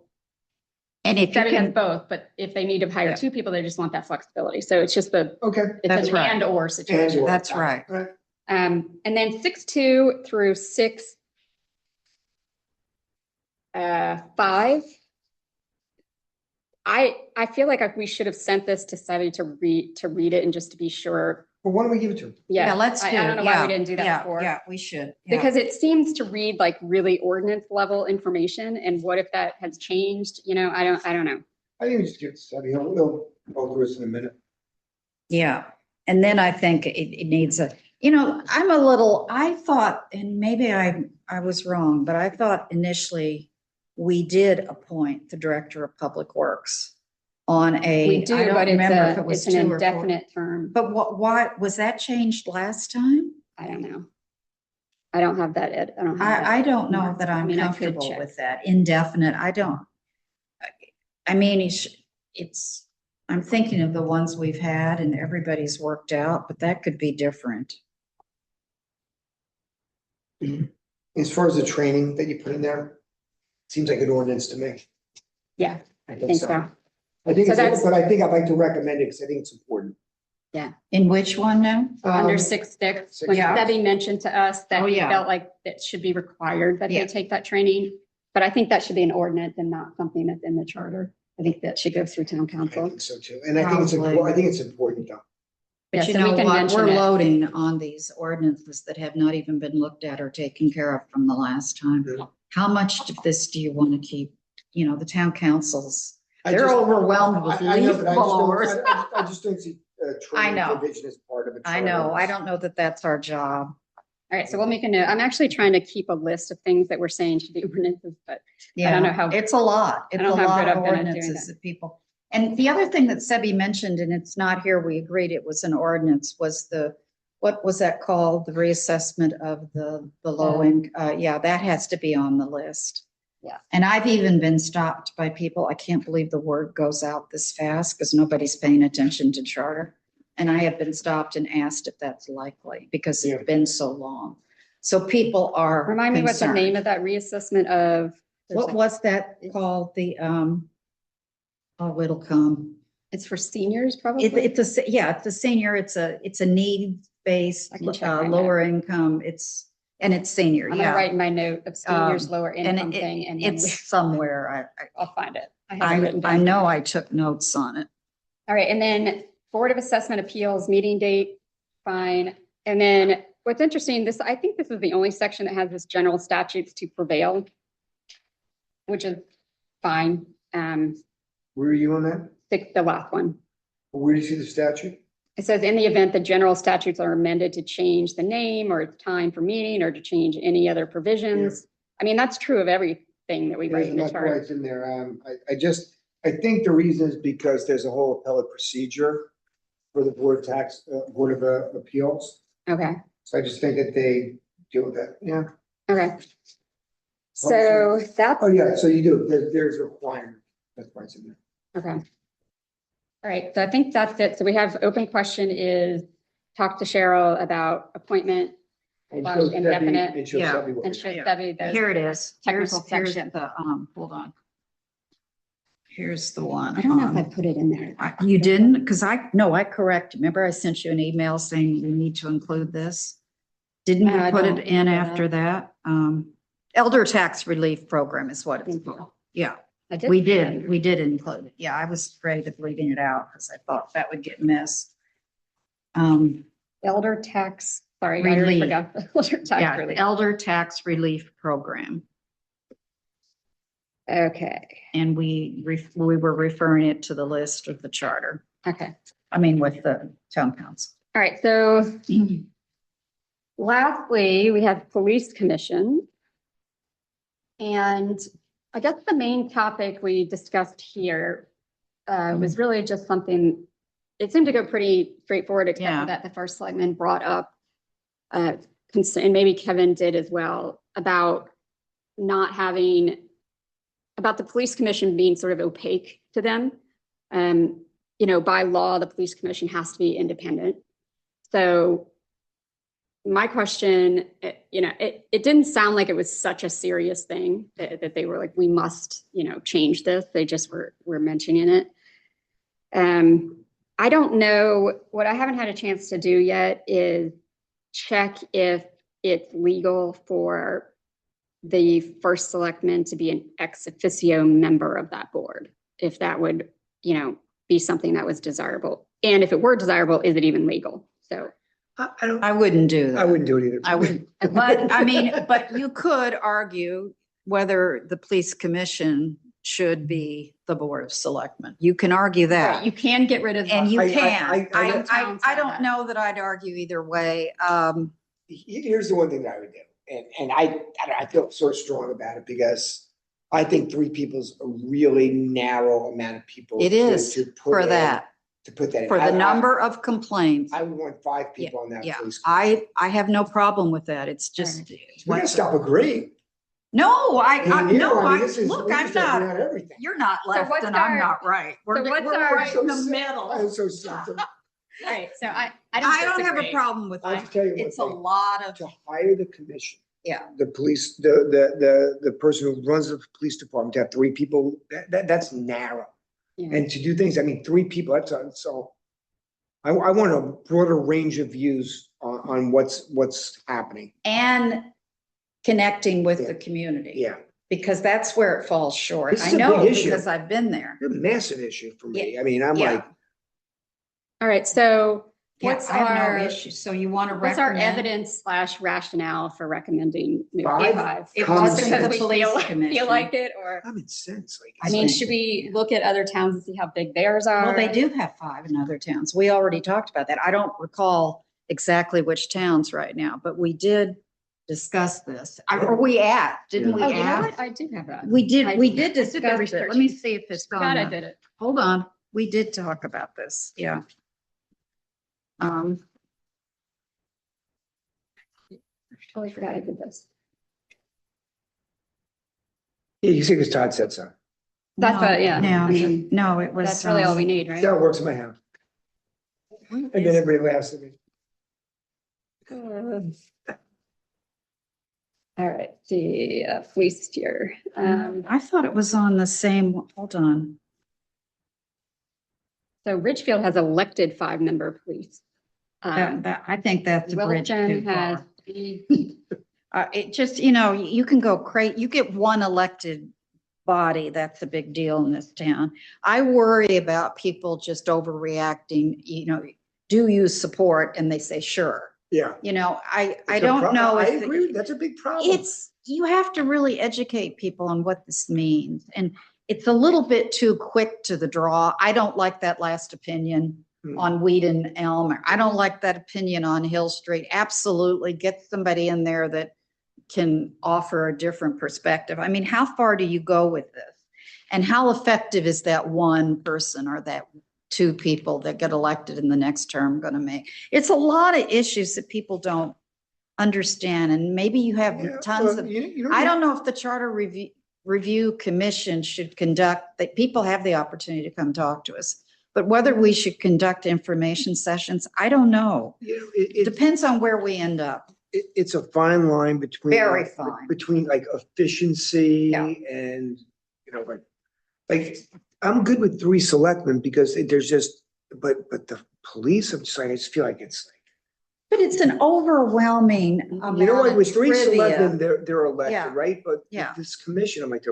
And if you Debbie has can, both, but if they need to hire Yeah. two people, they just want that flexibility. So it's just Okay. That's an right. and or situation. And/or. That's right. Right. And then 6.2 through 6.5. I feel like we should have sent this to Sevi to read it and just to be sure. Well, why don't we give it to him? yeah, let's do. I don't know why we didn't do that yeah, before. Yeah, we should. Yeah. Because it seems to read like really ordinance level information, and what if that has changed? You know, I don't know. I think we just give it to Debbie. He'll go through this in a minute. Yeah, and then I think it needs I thought, and maybe I was wrong, but I thought initially we did appoint the Director of Public Works on We do, I don't but remember if it was it's an 2 or 4. indefinite term. But why, was that changed last time? I don't know. I don't have that, Ed. I don't have that. I don't know that I I'm mean, I could comfortable check. with that. Indefinite, I mean, I'm thinking of the ones we've had and everybody's worked out, but that could be different. As far as the training that you put in there, seems like an ordinance to me. Yeah, I think so. I think, So it's, that's- but I think I'd like to recommend it because I think it's important. In which one now? Under Um, 6.6, six when Yeah. Debbie mentioned to us that Oh, he yeah. felt like it should be required that Yeah. they take that training. But I think that should be an ordinance and not something that's in the charter. I think that should go through town I council. think so too. And I think it's Probably. important. I think it's important though. But Yes, you and we know can what? mention We're it. loading on these ordinances that have not even been looked at or taken care of from the last time. Yeah. How much of this do you want to keep? You know, the town councils, I they're just- overwhelmed with I know, leaf but I just don't- blowers. I just don't see training know. provision as part of it. I know, I don't know that that's our job. All right, so we'll make a note. I'm actually trying to keep a list of things that we're saying should be ordinances, but Yeah, know how- it's a lot. It's a know how lot good of I've been at doing ordinances that. that people. And the other thing that Sebi mentioned, and it's not here, we agreed it was an ordinance, was what was that called? The reassessment of the low income. Yeah, that has to be on the list. Yeah. And I've even been stopped by people. I can't believe the word goes out this fast because nobody's paying attention to charter. And I have been stopped and asked if that's likely because Yeah. it's been so long. So people are remind me what the name concerned. of that reassessment of. What was that called? The, oh, it'll come. It's for seniors probably? It's it's a senior, it's a needs-based, I can check my lower income, it's senior, I'm gonna yeah. write in my note of seniors, lower And income thing, and then it's somewhere, I'll find it. I have it written I down. know I took notes on it. All right, and then Board of Assessment Appeals meeting date, fine. And then what's interesting, I think this is the only section that has this general statutes to prevail, which is fine. Where are you on that? The last one. Where do you see the statute? It says in the event the general statutes are amended to change the name or time for meeting or to change any other provisions. I mean, that's true of everything that we write in the That's why chart. it's in there. I think the reason is because there's a whole appellate procedure for the Board of Appeals. Okay, So I just think that they deal with that. Yeah. okay. So that's, Oh, yeah. So you do. There's a requirement. That's why it's in there. okay. All right, so I think that's it. So we have open question is talk to Cheryl about appointment And Well, she'll send me- indefinite. and she'll Yeah. send me what and it is. should Yeah. Debbie the Here it is. technical Here's section. the, hold on. Here's the one. I don't know if I put it in there. You didn't? Because I corrected. Remember I sent you an email saying you need to include this? Didn't No, I you put don't it in remember after that? Elder Tax Relief Program is what it's Thank you. called. Yeah, I did. we did include it. Yeah, I was afraid of leaving it out because I thought that would get missed. Elder tax, sorry, I already Relief. forgot. the Elder tax Yeah, relief. Elder Tax Relief Program. Okay, And we were referring it to the list of the charter. okay. I mean, with the town council. All right, so lastly, we have police commission. And I guess the main topic we discussed here was really just something, it seemed to go pretty straightforward, except Yeah. for that the first selectman brought up, and maybe Kevin did as well, about not having, about the police commission being sort of opaque to them. You know, by law, the police commission has to be independent. So my question, it didn't sound like it was such a serious thing that they were like, we must, change this. They just were mentioning it. I don't know, what I haven't had a chance to do yet is check if it's legal for the first selectman to be an ex officio member of that board, if that would, be something that was desirable. And if it were desirable, is it even legal? So. I wouldn't do that. wouldn't do it either. I wouldn't, but I mean, but you could argue whether the police commission should be the board of selectmen. You can argue that. You can get rid of. And you I- can. Some towns I have don't that. know that I'd argue either way. Here's the one thing that I would do, and I feel so strong about it because I think 3 people is a really narrow amount of people. It is to put for in- that, To put that in. for I- the I- number of complaints. I would want 5 people on that Yeah, police. I have no problem with that. It's just. We're gonna stop agreeing. No, This is- look, we're I'm just agreeing not, on everything. you're not left what's and I'm our- not right. We're what's we're our- right in the So sick. middle. I'm so sick. Right, so I I don't have a problem with I'll that. just tell you one It's a thing. lot of, To hire the commission. Yeah. The police, the person who runs the police department, to have 3 people, that's narrow. Yeah. And to do things, I mean, 3 people, so. I want a broader range of views on what's happening. and connecting with Yeah. the community. Yeah, Because that's where it falls short. This I is a know big issue. because I've been there. it's a massive issue for me. I mean, I'm Yeah. like, All right, so Yeah, what's I have our, no issue. So you want to what's our recommend? evidence / rationale for recommending? moving 5? 5? It Common wasn't sense. the Because we police feel commission. like it, or, common sense. Like, I mean, should we look at other towns and see how big theirs are? Well, they do have 5 in other towns. We already talked about that. I don't recall exactly which towns right now, but we did discuss this. Or didn't we Oh, you know ask? what? I do have that. We did I did the discuss it. research. Let me see if it's God, I gone. did it. Hold on. We did talk about this. Yeah. Totally forgot I did this. yeah, you see, because Todd said so. That's No, what, yeah. No, I mean, no, it was. that's really all we need, right? That's how it works in my house. And then everybody laughs at me. All right, the police tier. I thought it was on the same, hold on. So Ridgefield has elected 5-member police. I think that's a bridge too Wilton has far. 3. It just, you can go crazy. You get one elected body, that's a big deal in this town. I worry about people just overreacting, do you support? And they say, sure. Yeah. I It's a don't problem. know. I if agree, with- that's a big problem. you have to really educate people on what this means. And it's a little bit too quick to the draw. I don't like that last opinion on Whedon Elm. I don't like that opinion on Hill Street. Absolutely get somebody in there that can offer a different perspective. I mean, how far do you go with this? And how effective is that one person or that 2 people that get elected in the next term going to make? It's a lot of issues that people don't understand. And maybe you have Yeah, tons well, of, you I don't know if the Charter Review Commission should conduct, that people have the opportunity to come talk to us. But whether we should conduct information sessions, I don't know. It Depends on where we end up. it's a fine line between. Very fine. Between like efficiency Yeah. and, like, I'm good with 3 selectmen because there's just, but the police, I just feel like it's But it's an overwhelming like, amount you know what, of with 3 selectmen, trivia. they're elected, Yeah. right? But Yeah. this commission, I'm like,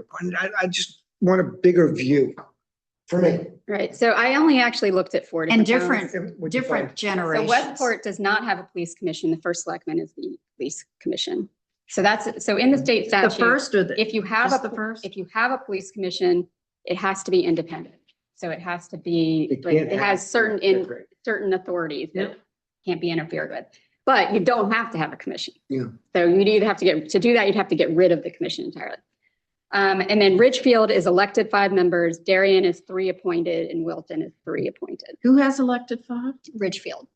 I just want a bigger view for me. Right, so I only actually looked at 4 And different towns. different So generations. Westport does not have a police commission. The first selectman is the police commission. So so in the state The statute, first or the, if you have just a, the first? if you have a police commission, it has to be independent. So it has to be, It like, can't it has have- that's right. certain authorities that can't be interfered with. But you don't have to have a commission. Yeah. So you'd either have to do that, you'd have to get rid of the commission entirely. And then Ridgefield is elected 5 members, Darien is 3 appointed, and Wilton is 3 appointed. Who has elected 5? Ridgefield.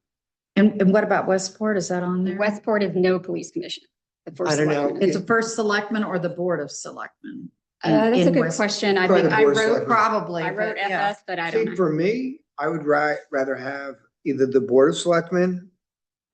And what about Westport? Is that on there? Westport is no police commission. The first I don't know. selectman. It's the first selectman or the board of selectmen? That's a in good West- question. I Probably think the I board of wrote, selectmen. Probably. I wrote but yeah. FS, but I See, don't know. for me, I would rather have either the board of selectmen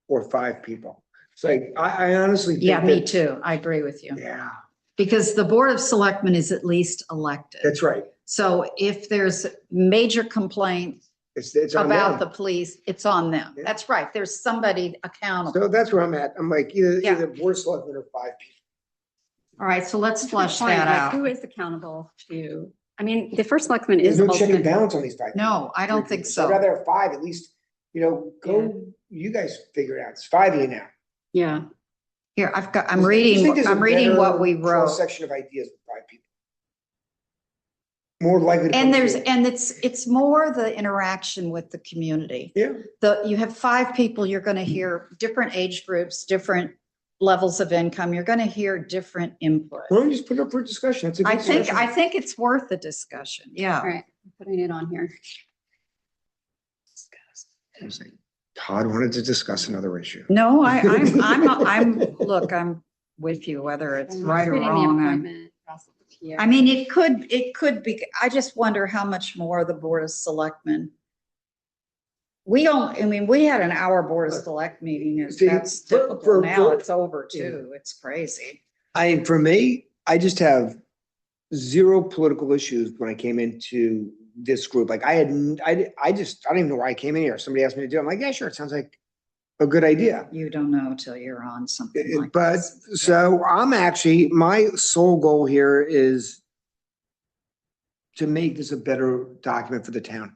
or 5 people. It's like, I honestly think Yeah, me that- too. I agree with you. Yeah, Because the board of selectmen is at least elected. that's right. So if there's major complaints It's on about them. the police, it's on them. Yeah. That's right. There's somebody accountable. So that's where I'm at. I'm like, Yeah. either board of selectmen or 5 people. All right, so let's flush Fine, that like, out. Who is accountable to, I mean, the first selectman There's is no check and ultimate. balance on these 5. No, I don't think so. I'd rather have 5, at least, you guys figure it out. It's 5 of you now. Yeah, Here, I'm I just think reading, there's a I'm reading what we better wrote. cross-section of ideas with 5 people. More likely to. And come through. it's more the interaction with the community. Yeah, You have 5 people, you're going to hear different age groups, different levels of income. You're going to hear different input. why don't you just put it up for discussion? It's a I good think discussion. it's worth the discussion. all Yeah. right, I'm putting it on here. I was like, Todd wanted to discuss another issue. No, look, I'm with you, whether it's I'm right or reading the wrong. appointment process here. I mean, it could be, I just wonder how much more the Board of Selectmen. We had an hour Board of Select meeting, and See, that's for- typical now, for- it's over too, it's crazy. For me, I just have 0 political issues when I came into this group. Like I don't even know why I came in here. Somebody asked me to do it. I'm like, yeah, sure. It sounds like a good idea. You don't know till you're on something like But this. so my sole goal here is to make this a better document for the town,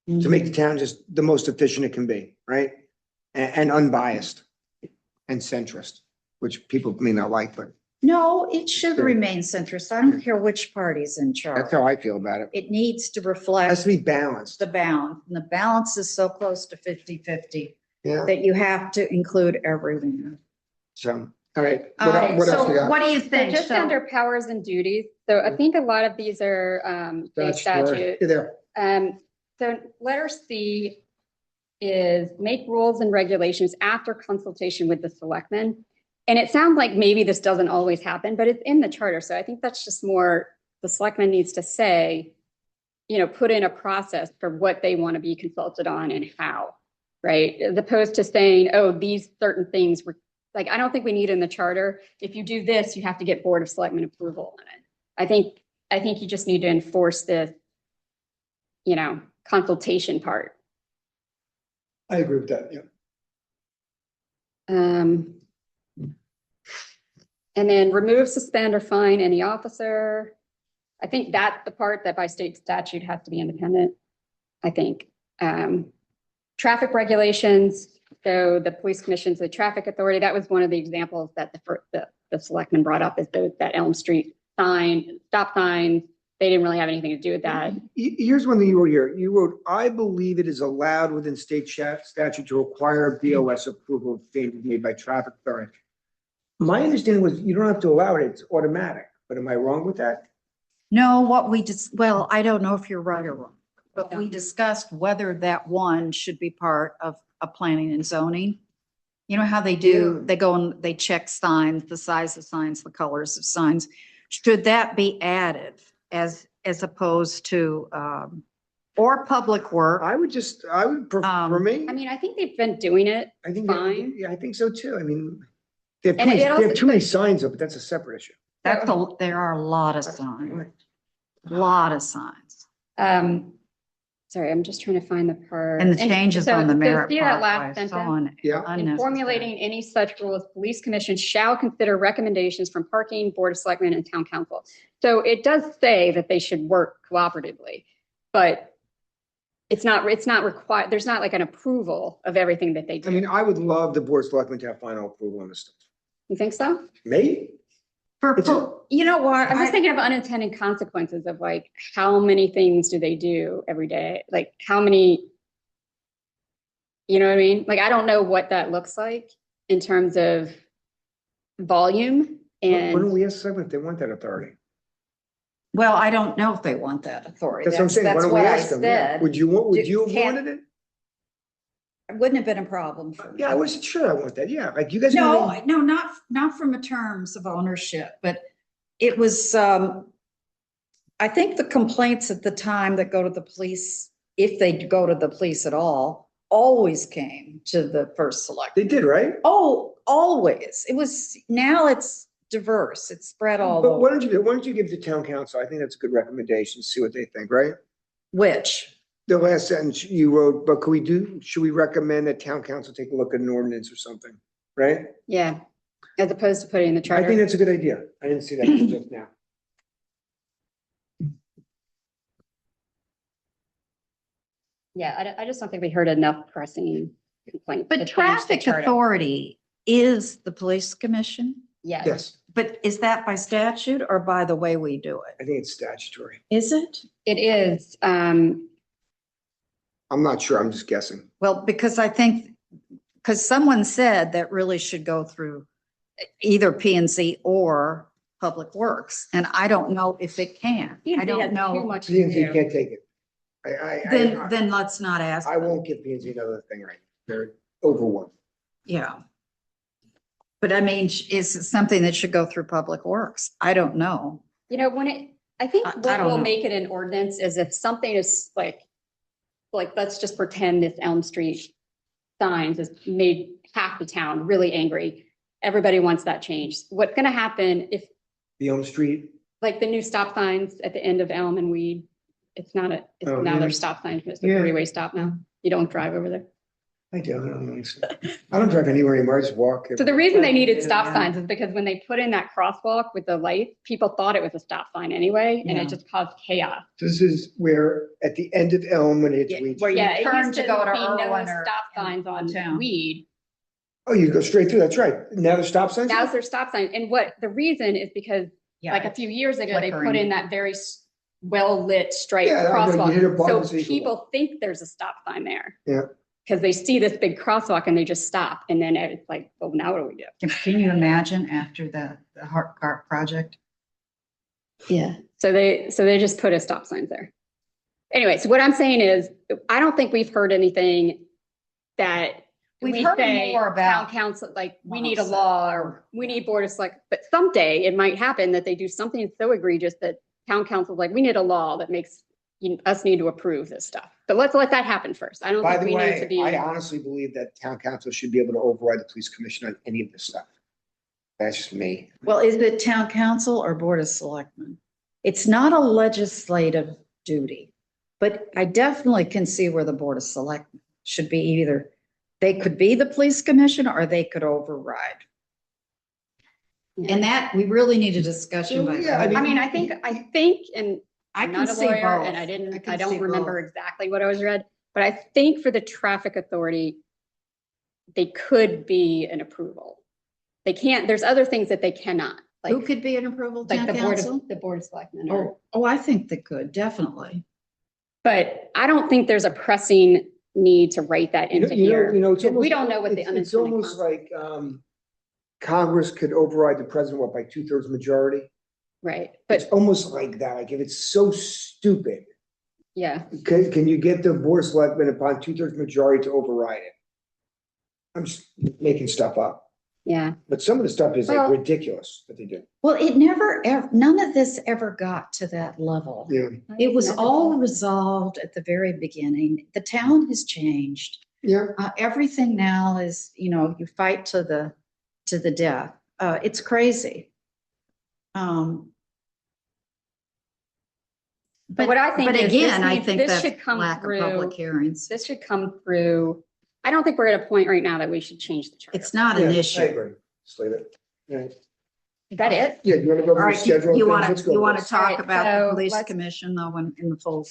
to make the town just the most efficient it can be, right? And unbiased and centrist, which people may not like, but No, it should Sure. remain centrist. I don't care which party's in that's charge. how I feel about it. It needs to It has reflect to be balanced. the balance, and the balance is so close to 50-50 Yeah, that you have to include everyone. so, all right. All right, What else so we got? what do you So think? just So- under powers and duties, so I think a lot of these are state statute. Hey there. So letter C is make rules and regulations after consultation with the selectmen. And it sounds like maybe this doesn't always happen, but it's in the charter. So I think that's just more, the selectman needs to say, put in a process for what they want to be consulted on and how, right? As opposed to saying, oh, these certain things were, like, I don't think we need in the charter. If you do this, you have to get Board of Selectmen approval on it. I think you just need to enforce this, consultation part. I agree with that, yeah. And then remove, suspend, or fine any officer. I think that's the part that by state statute has to be independent, I think. Traffic regulations, so the police commission's the traffic authority. That was one of the examples that the selectman brought up, is that Elm Street sign, stop signs. They didn't really have anything to do with that. Here's one thing you wrote here. You wrote, I believe it is allowed within state statute to require BOS approval of changes made by traffic authority. My understanding was you don't have to allow it, it's automatic, but am I wrong with that? No, what we just, well, I don't know if you're right or wrong, but we discussed whether that one should be part of a planning and zoning. You know how they do, they go and they check signs, the size of signs, the colors of signs. Should that be added as opposed to, or public work? I would, for me, I mean, I think they've been doing it. I think, fine. yeah, I think so too. I mean, they have And it they also- have too many signs up, but that's a separate issue. There are a lot of signs, lot of signs. Sorry, I'm just trying to find the part. And the changes so- on the so merit see that part last was sentence? so Yeah. In unnecessary. formulating any such rules, police commission shall consider recommendations from parking, board of selectmen, and town council. So it does say that they should work cooperatively, but it's not required. There's not like an approval of everything that they I do. mean, I would love the board of selectmen to have final approval on this stuff. You think so? Me? It's a- You know what? I'm just thinking of unintended consequences of like, how many things do they do every day? Like how many, you know what I mean? Like, I don't know what that looks like in terms of volume Why don't and we ask them if they want that authority? Well, I don't know if they want that authority. That's what I'm saying. Why don't we what I ask them? Yeah. said. Would you have Can't- wanted it? It wouldn't have been a problem for me. Yeah, I wasn't sure I want that. Yeah, like you guys. No, no, not from a terms of ownership, but it was, I think the complaints at the time that go to the police, if they go to the police at all, always came to the first select. They did, right? Oh, always. It was, now it's diverse. It's spread all But why over. don't you give the town council? I think that's a good recommendation. See what they think, right? Which, The last sentence you wrote, but should we recommend that town council take a look at an ordinance or something, right? yeah, as opposed to putting in the I think charter. that's a good idea. I didn't see that just now. Yeah, I just don't think we heard enough pressing complaints. to but change the traffic charter. authority is the police commission, Yeah. Yes, but is that by statute or by the way we do it? I think it's statutory. Is it? It is, I'm not sure. I'm just guessing. Well, because I think, because someone said that really should go through either P and Z or Public Works, and I don't know if it can. I P&Z don't has too know. much to P&Z do. can't take it. Then let's not ask. I them. won't give P&Z another thing right. They're over one. Yeah. But I mean, is it something that should go through Public Works? I don't know. You know, I think I what don't will know. make it an ordinance is if something is like, let's just pretend this Elm Street signs has made half the town really angry. Everybody wants that changed. What's gonna happen if, The Elm Street. like, the new stop signs at the end of Elm and Weed? It's not a, it's Oh, now yeah. they're stop signs, but it's a Yeah. three-way stop now. You don't drive over there. I don't drive anywhere anymore. I just walk. So the reason they needed Yeah. stop signs is because when they put in that crosswalk with the light, people thought it was a stop sign anyway, and Yeah. it just caused chaos. This is where at the end of Elm when it hits Weed. Where you Yeah, it turn used to to go to be no Irwin or stop signs on town. Weed. Oh, you go straight through. That's right. Now there's stop signs? Now's their stop sign. And what the reason is because like a few years ago, they put flickering. in that very well-lit striped Yeah, I know, you hit a button crosswalk. so So you can people think there's a stop sign there. Yeah. Because they see this big crosswalk and they just stop. And then it's like, well, now what do we do? Can you imagine after the Heart Cart project? Yeah. So they just put a stop signs there. Anyway, so what I'm saying is, I don't think we've heard anything that We've we heard say more about town council, like, we need a 107. law or we need board of select, but someday it might happen that they do something so egregious that town council's like, we need a law that makes us need to approve this stuff. But let's let that happen first. I don't By think the we need to way, be. I honestly believe that town council should be able to override the police commission on any of this stuff. That's just me. Well, is it town council or board of selectmen? It's not a legislative duty. But I definitely can see where the Board of Selectmen should be either, they could be the police commission or they could override. And that, we really need a discussion by. Yeah, I I mean, I think, and I I'm can not a see lawyer both. and I can don't see remember both. exactly what I was read, but I think for the traffic authority, they could be an approval. They can't, there's other things that they cannot, Who like, could be an approval, like town the council? the board of selectmen. Or- Oh, I think they could, definitely. But I don't think there's a pressing need to write that into here. It's We almost- don't know what the It's unintended almost consequence. like, Congress could override the president, what, by 2/3 majority? Right, It's but almost like that, like if it's so stupid, yeah, can you get the board of selectmen upon 2/3 majority to override it? I'm just making stuff up, yeah. but some of the stuff is like Well- ridiculous that they do. Well, it never, none of this ever got to that level. Yeah, It was all resolved at the very beginning. The town has changed. yeah. Everything now is, you fight to the death. It's crazy. But what I think But is this again, I needs- think this that's should come lack of through- public hearings. This should come through. I don't think we're at a point right now that we should change the charter. It's not an Yeah, issue. I agree. Just leave it. Yeah, Is that it? Yeah, you wanna go All over the right, schedule? you and want things? to, Let's go you with want to this. talk Alright, about the so police let's- commission though, in the full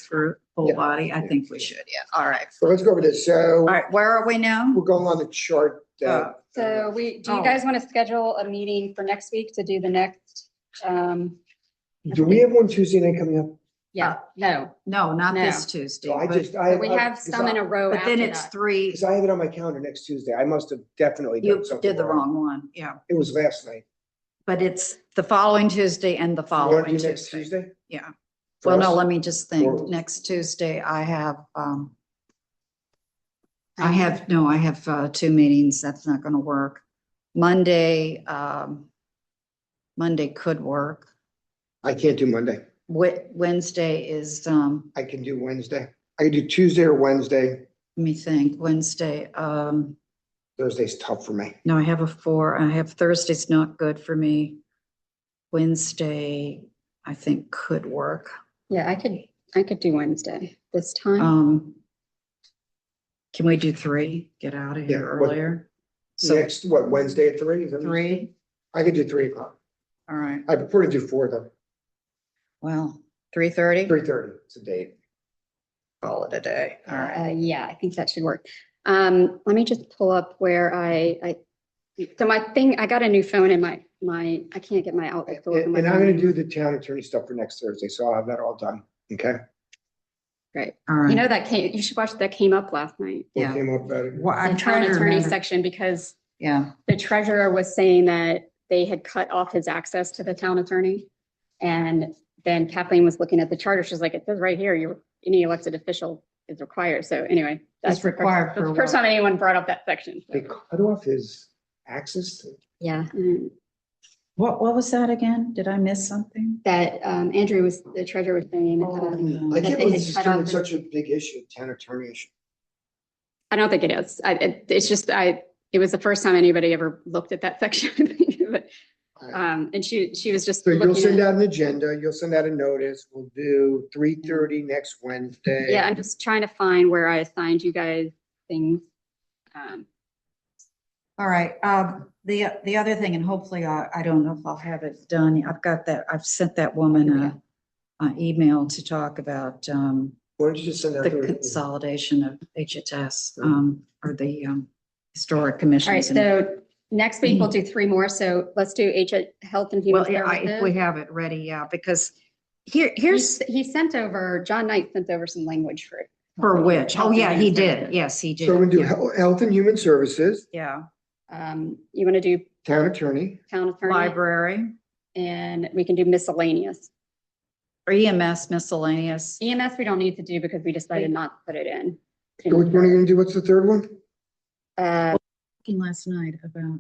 Yeah. body? I think we should, yeah. All right. So let's go over this. So All right, where are we now? we're going on the chart. So do you guys want to schedule a meeting for next week to do the next? Do we have one Tuesday night coming up? Yeah, no, No, not this No. Tuesday. So I but- just, but we have some in a row But then after it's that. three, Because I have it on my calendar next Tuesday. I must have definitely you done something did the wrong one, yeah. It was last night. But it's the following Tuesday and the You want following to do next Tuesday. Tuesday? Yeah. For Well, no, us? let me just think. Or- Next Tuesday, I have, two meetings. That's not gonna work. Monday could work. I can't do Monday. Wednesday is, I can do Wednesday. I can do Tuesday or Wednesday. let me think, Wednesday, Thursday's tough for me. no, I have a 4. I have Thursday's not good for me. Wednesday, I think could work. Yeah, I could do Wednesday this time. Can we do 3? Get out of here Yeah, what- earlier. So Next, what, Wednesday at 3? Is that what you- 3, I could do 3 o'clock. all right. I prefer to do 4 though. Well, 3:30? 3:30, it's a date. Call it a day. All right. Yeah, I think that should work. Let me just pull up where so my thing, I got a new phone and my, I can't get my Outlook to work on And my I'm gonna phone. do the town attorney stuff for next Thursday, so I'll have that all done. Okay? Great. All You right. know, you should watch, that came up last night. What Yeah. came up about it? Well, I'm The town trying to attorney remember. section, because Yeah. the treasurer was saying that they had cut off his access to the town attorney. And then Kathleen was looking at the charter. She's like, it says right here, any elected official is required. So anyway. that's the first- required that's for the first what? time anyone brought up that section. They cut off his access to. Yeah. What was that again? Did I miss something? That the treasurer was saying. Oh, I that can't they believe had this is cut off doing the- such a big issue, town attorney issue. I don't think it is. It's just, it was the first time anybody ever looked at that section. But, and she was just So you'll looking send at, out an agenda, you'll send out a notice, we'll do 3:30 next Wednesday. yeah, I'm just trying to find where I assigned you guys things. All right. The other thing, and hopefully I don't know if I'll have it done. I've sent that woman a email to talk about, Why don't you just send out the the. consolidation of HHS, or the, historic All right, commissions. and- so next week we'll do 3 more. So let's do Health and Human Well, yeah, if we Services. have it ready, yeah, because here's He sent over, John Knight sent over some language for it. for which, oh, Health and yeah, he Human did. Services. Yes, he did. So we're gonna do Yeah. Health and Human Services, Yeah, You want to do town attorney, town attorney? library, And we can do miscellaneous. or EMS miscellaneous. EMS, we don't need to do because we decided not to put it in. so which one are you gonna do, what's the third one? Talking last night about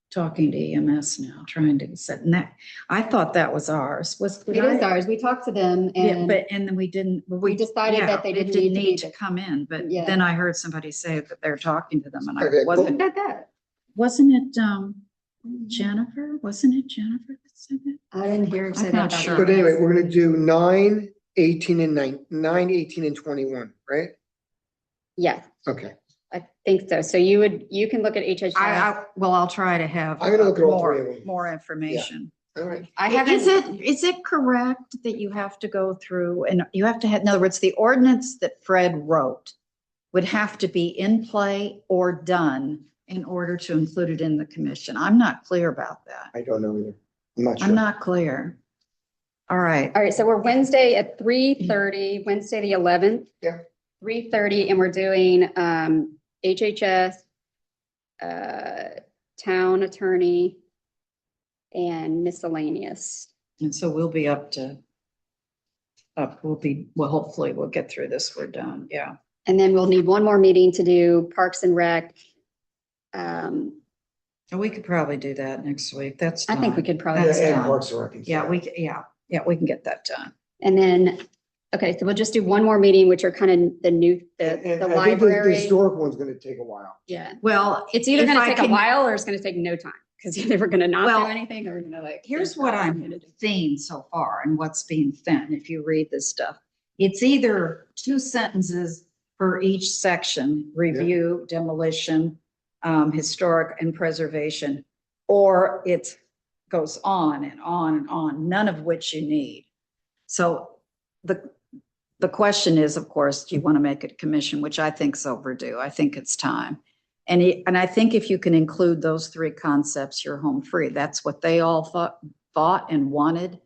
talking to EMS now, trying to set, and that, I thought that was ours, was. It is ours. We talked to them Yeah, and but, and then we didn't. we decided yeah, that they it didn't need to to. come in, but Yeah. then I heard somebody say that they're talking to them and I Okay, cool. Who wasn't, said that? wasn't it, Jennifer? Wasn't it Jennifer that said that? I didn't hear her say I'm that. not about sure. But anyway, we're gonna do 9, 18 and 9, 18 and 21, right? Yes, Okay. I think so. So you can look at HHS. Well, I'll try to have. I'm gonna look at all three of more, them. more information. All right. I haven't. Is it correct that you have to go through and you have to have, in other words, the ordinance that Fred wrote would have to be in play or done in order to include it in the commission? I'm not clear about that. I don't know either. I'm not sure. I'm not clear. All right. All right, so we're Wednesday at 3:30, Wednesday the 11th. Yeah. 3:30, and we're doing HHS, town attorney, and miscellaneous. And so we'll be well, hopefully we'll get through this. We're done. Yeah. And then we'll need one more meeting to do Parks and Rec. And we could probably do that next week. That's I think we fine. could probably. That's And done. Parks and Rec. Yeah, we can get that done. And then, okay, so we'll just do one more meeting, which are kind of the new, And the I think the library. historic one's gonna take a while. Yeah, Well, it's either if gonna I take a can- while or it's gonna take no time, because either we're gonna not Well, do anything or we're gonna like. Here's what I'm seeing so far and what's being sent, if you read this stuff. It's either 2 sentences per each section, review, demolition, historic and preservation, or it goes on and on and on, none of which you need. So the question is, of course, do you want to make it a commission, which I think is overdue. I think it's time. And I think if you can include those 3 concepts, you're home free. That's what they all thought and wanted.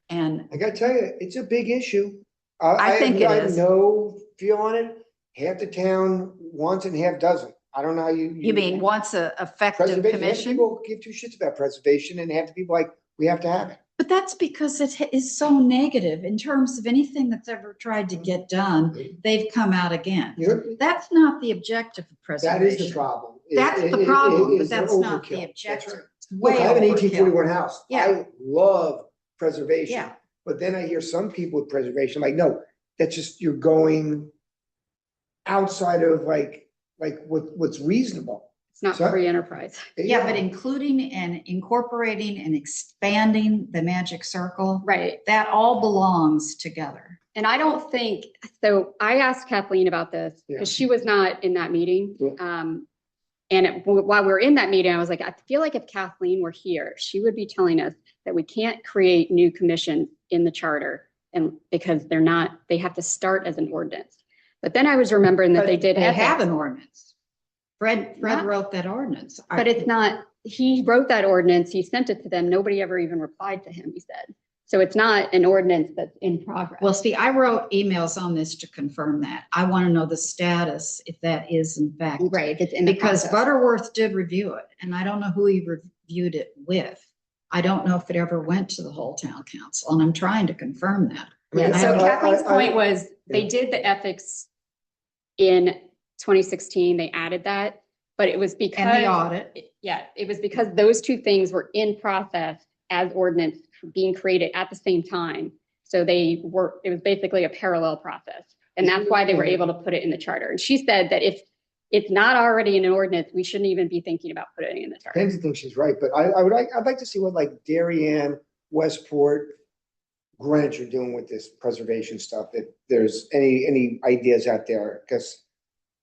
And I gotta tell you, it's a big issue. I think it I have is. no feel on it. Half the town wants it and half doesn't. I don't know how you mean wants a effective preservation. Half the commission? people give 2 shits about preservation and half the people like, we have to have it. But that's because it is so negative in terms of anything that's ever tried to get done, they've come out again. That's not the objective of That preservation. is the problem. That's the problem, but is that's not the overkill. That's objective. right. It's way Look, I have an overkill. 1841 house. Yeah. I love preservation. Yeah. But then I hear some people with preservation, like, no, that's just, you're going outside of what's reasonable. It's not So- free enterprise. Yeah, but including and incorporating and expanding the magic circle, Right. that all belongs together. And I don't think, so I asked Kathleen about this because she was not in that meeting. Yeah. While we were in that meeting, I was like, I feel like if Kathleen were here, she would be telling us that we can't create new commissions in the charter, and because they have to start as an ordinance. But then I was remembering that they did. They have ethics. an ordinance. Fred Not- wrote that ordinance. But it's not, he wrote that ordinance, he sent it to them, nobody ever even replied to him, he said. So it's not an ordinance that's in progress. Well, see, I wrote emails on this to confirm that. I want to know the status, if that is in fact. Right, it's in the Because process. Butterworth did review it, and I don't know who he reviewed it with. I don't know if it ever went to the whole town council, and I'm trying to confirm that. Yeah, I so have- Kathleen's point was, they yeah. did the ethics in 2016, they added that, but it was because. And the audit. Yeah, it was because those 2 things were in process as ordinance being created at the same time. So it was basically a parallel process. And that's why they were able to put it in the charter. And she said that if it's not already in an ordinance, we shouldn't even be thinking about putting it in the charter. Kenzie thinks she's right, but I'd like to see what like Darien, Westport, Greenwich are doing with this preservation stuff. If there's any ideas out there, because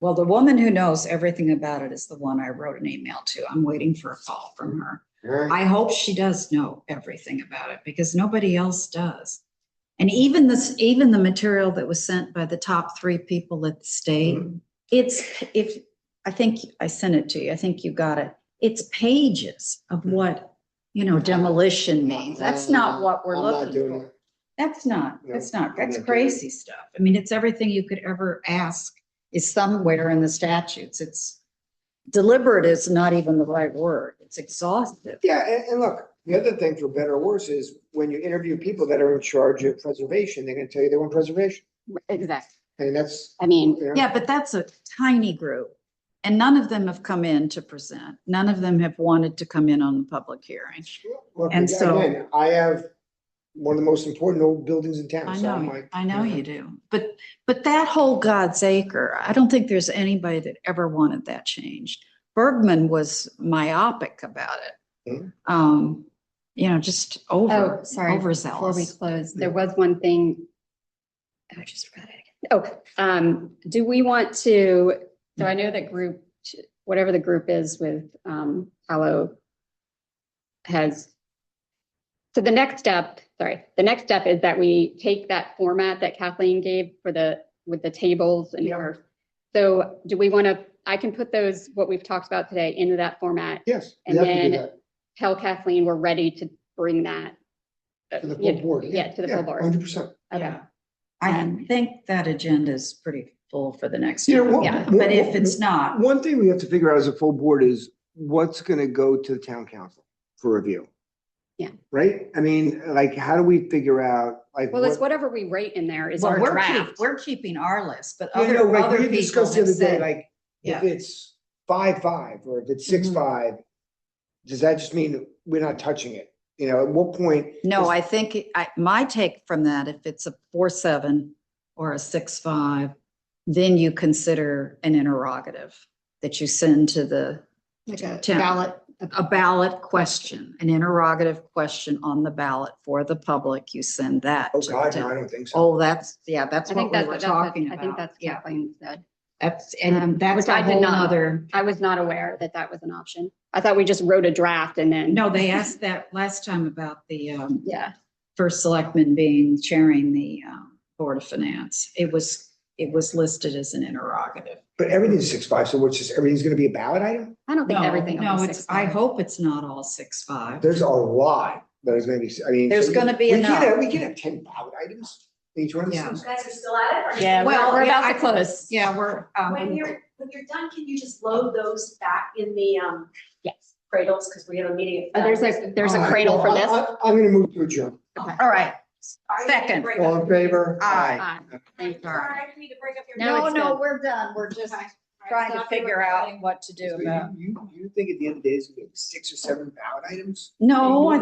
Well, the woman who knows everything about it is the one I wrote an email to. I'm waiting for a call from her. I hope she does know everything about it because nobody else does. And even the material that was sent by the top 3 people at the state, I think I sent it to you. I think you got it. It's pages of what, demolition means. That's not what we're I'm not looking doing for. it. That's not, No, that's I'm that's not crazy stuff. I mean, it's everything you could ever ask is somewhere in the statutes. It's deliberate is not even the right word. It's exhaustive. Yeah, and look, the other thing for better or worse is when you interview people that are in charge of preservation, they're gonna tell you they want preservation. Exactly. And that's, I mean, Yeah, but that's a tiny group. And none of them have come in to present. None of them have wanted to come in on the public hearing. look, And so- again, I have one of the most important old buildings in town. I so I'm know, like, I know you do. But that whole God's Acre, I don't think there's anybody that ever wanted that changed. Bergman was myopic about it. Just oh, sorry, before we overzealous. close, there was one thing I just forgot it. Oh, do we want to, so I know that group, whatever the group is with, Palo has, so the next step is that we take that format that Kathleen gave for with the tables and Yeah. her. So do we want to, I can put those, what we've talked about today into that format Yes. and we have to do then that. tell Kathleen we're ready to bring that. To the yeah, full board. Yeah, to the full board. 100%. Okay. Yeah. I think that agenda is pretty full for the next. You know, time. what- Yeah, what- but if what- it's not, One thing we have to figure out as a full board is what's gonna go to the town council for review. Yeah. Right? I mean, like, how do we figure out, like? Well, it's what- whatever we rate in there is well, our draft. we're keeping our list, but You know, like other we people discussed the have other day, said, like, Yeah. if it's 5-5 or if it's 6-5, does that just mean we're not touching it? You know, at what point? no, I think, my take from that, if it's a 4-7 or a 6-5, then you consider an interrogative that you send to the Like a town. ballot. A ballot question, an interrogative question on the ballot for the public, you send that. Oh, to the God, no, town. I don't think so. Oh, that's what I think we that's, were that's, talking I about. think that's Yeah, Kathleen said. that's, Um, and that's which I a did whole not. nother. I was not aware that that was an option. I thought we just wrote a draft and then. No, they asked that last time about the Yeah, first selectman being chairing the Board of Finance. It was listed as an interrogative. But everything's 6-5, so which is, everything's gonna be a ballot item? I don't think everything. will No, be it's, I 6-5. hope it's not all 6-5. There's a lot that is gonna be, I mean. There's so gonna be we can enough. have- We can have 10 ballot items, each one of these Yeah. things. You guys are still at it? or- Yeah, Well, we're yeah, about to close. Yeah, we're, When you're done, can you just load those back in the, Yes. cradles, because we have a meeting. Oh, there's All a right, cradle for well, this. I'm gonna move to adjourn. all right. Second. All in favor? Aye. Thank you. Sorry, I need to break up your. No, it's good. we're done. We're just Okay. trying to Stop figure your out recording. what to do So about. you think at the end of the day, it's gonna be 6 or 7 ballot items? No, I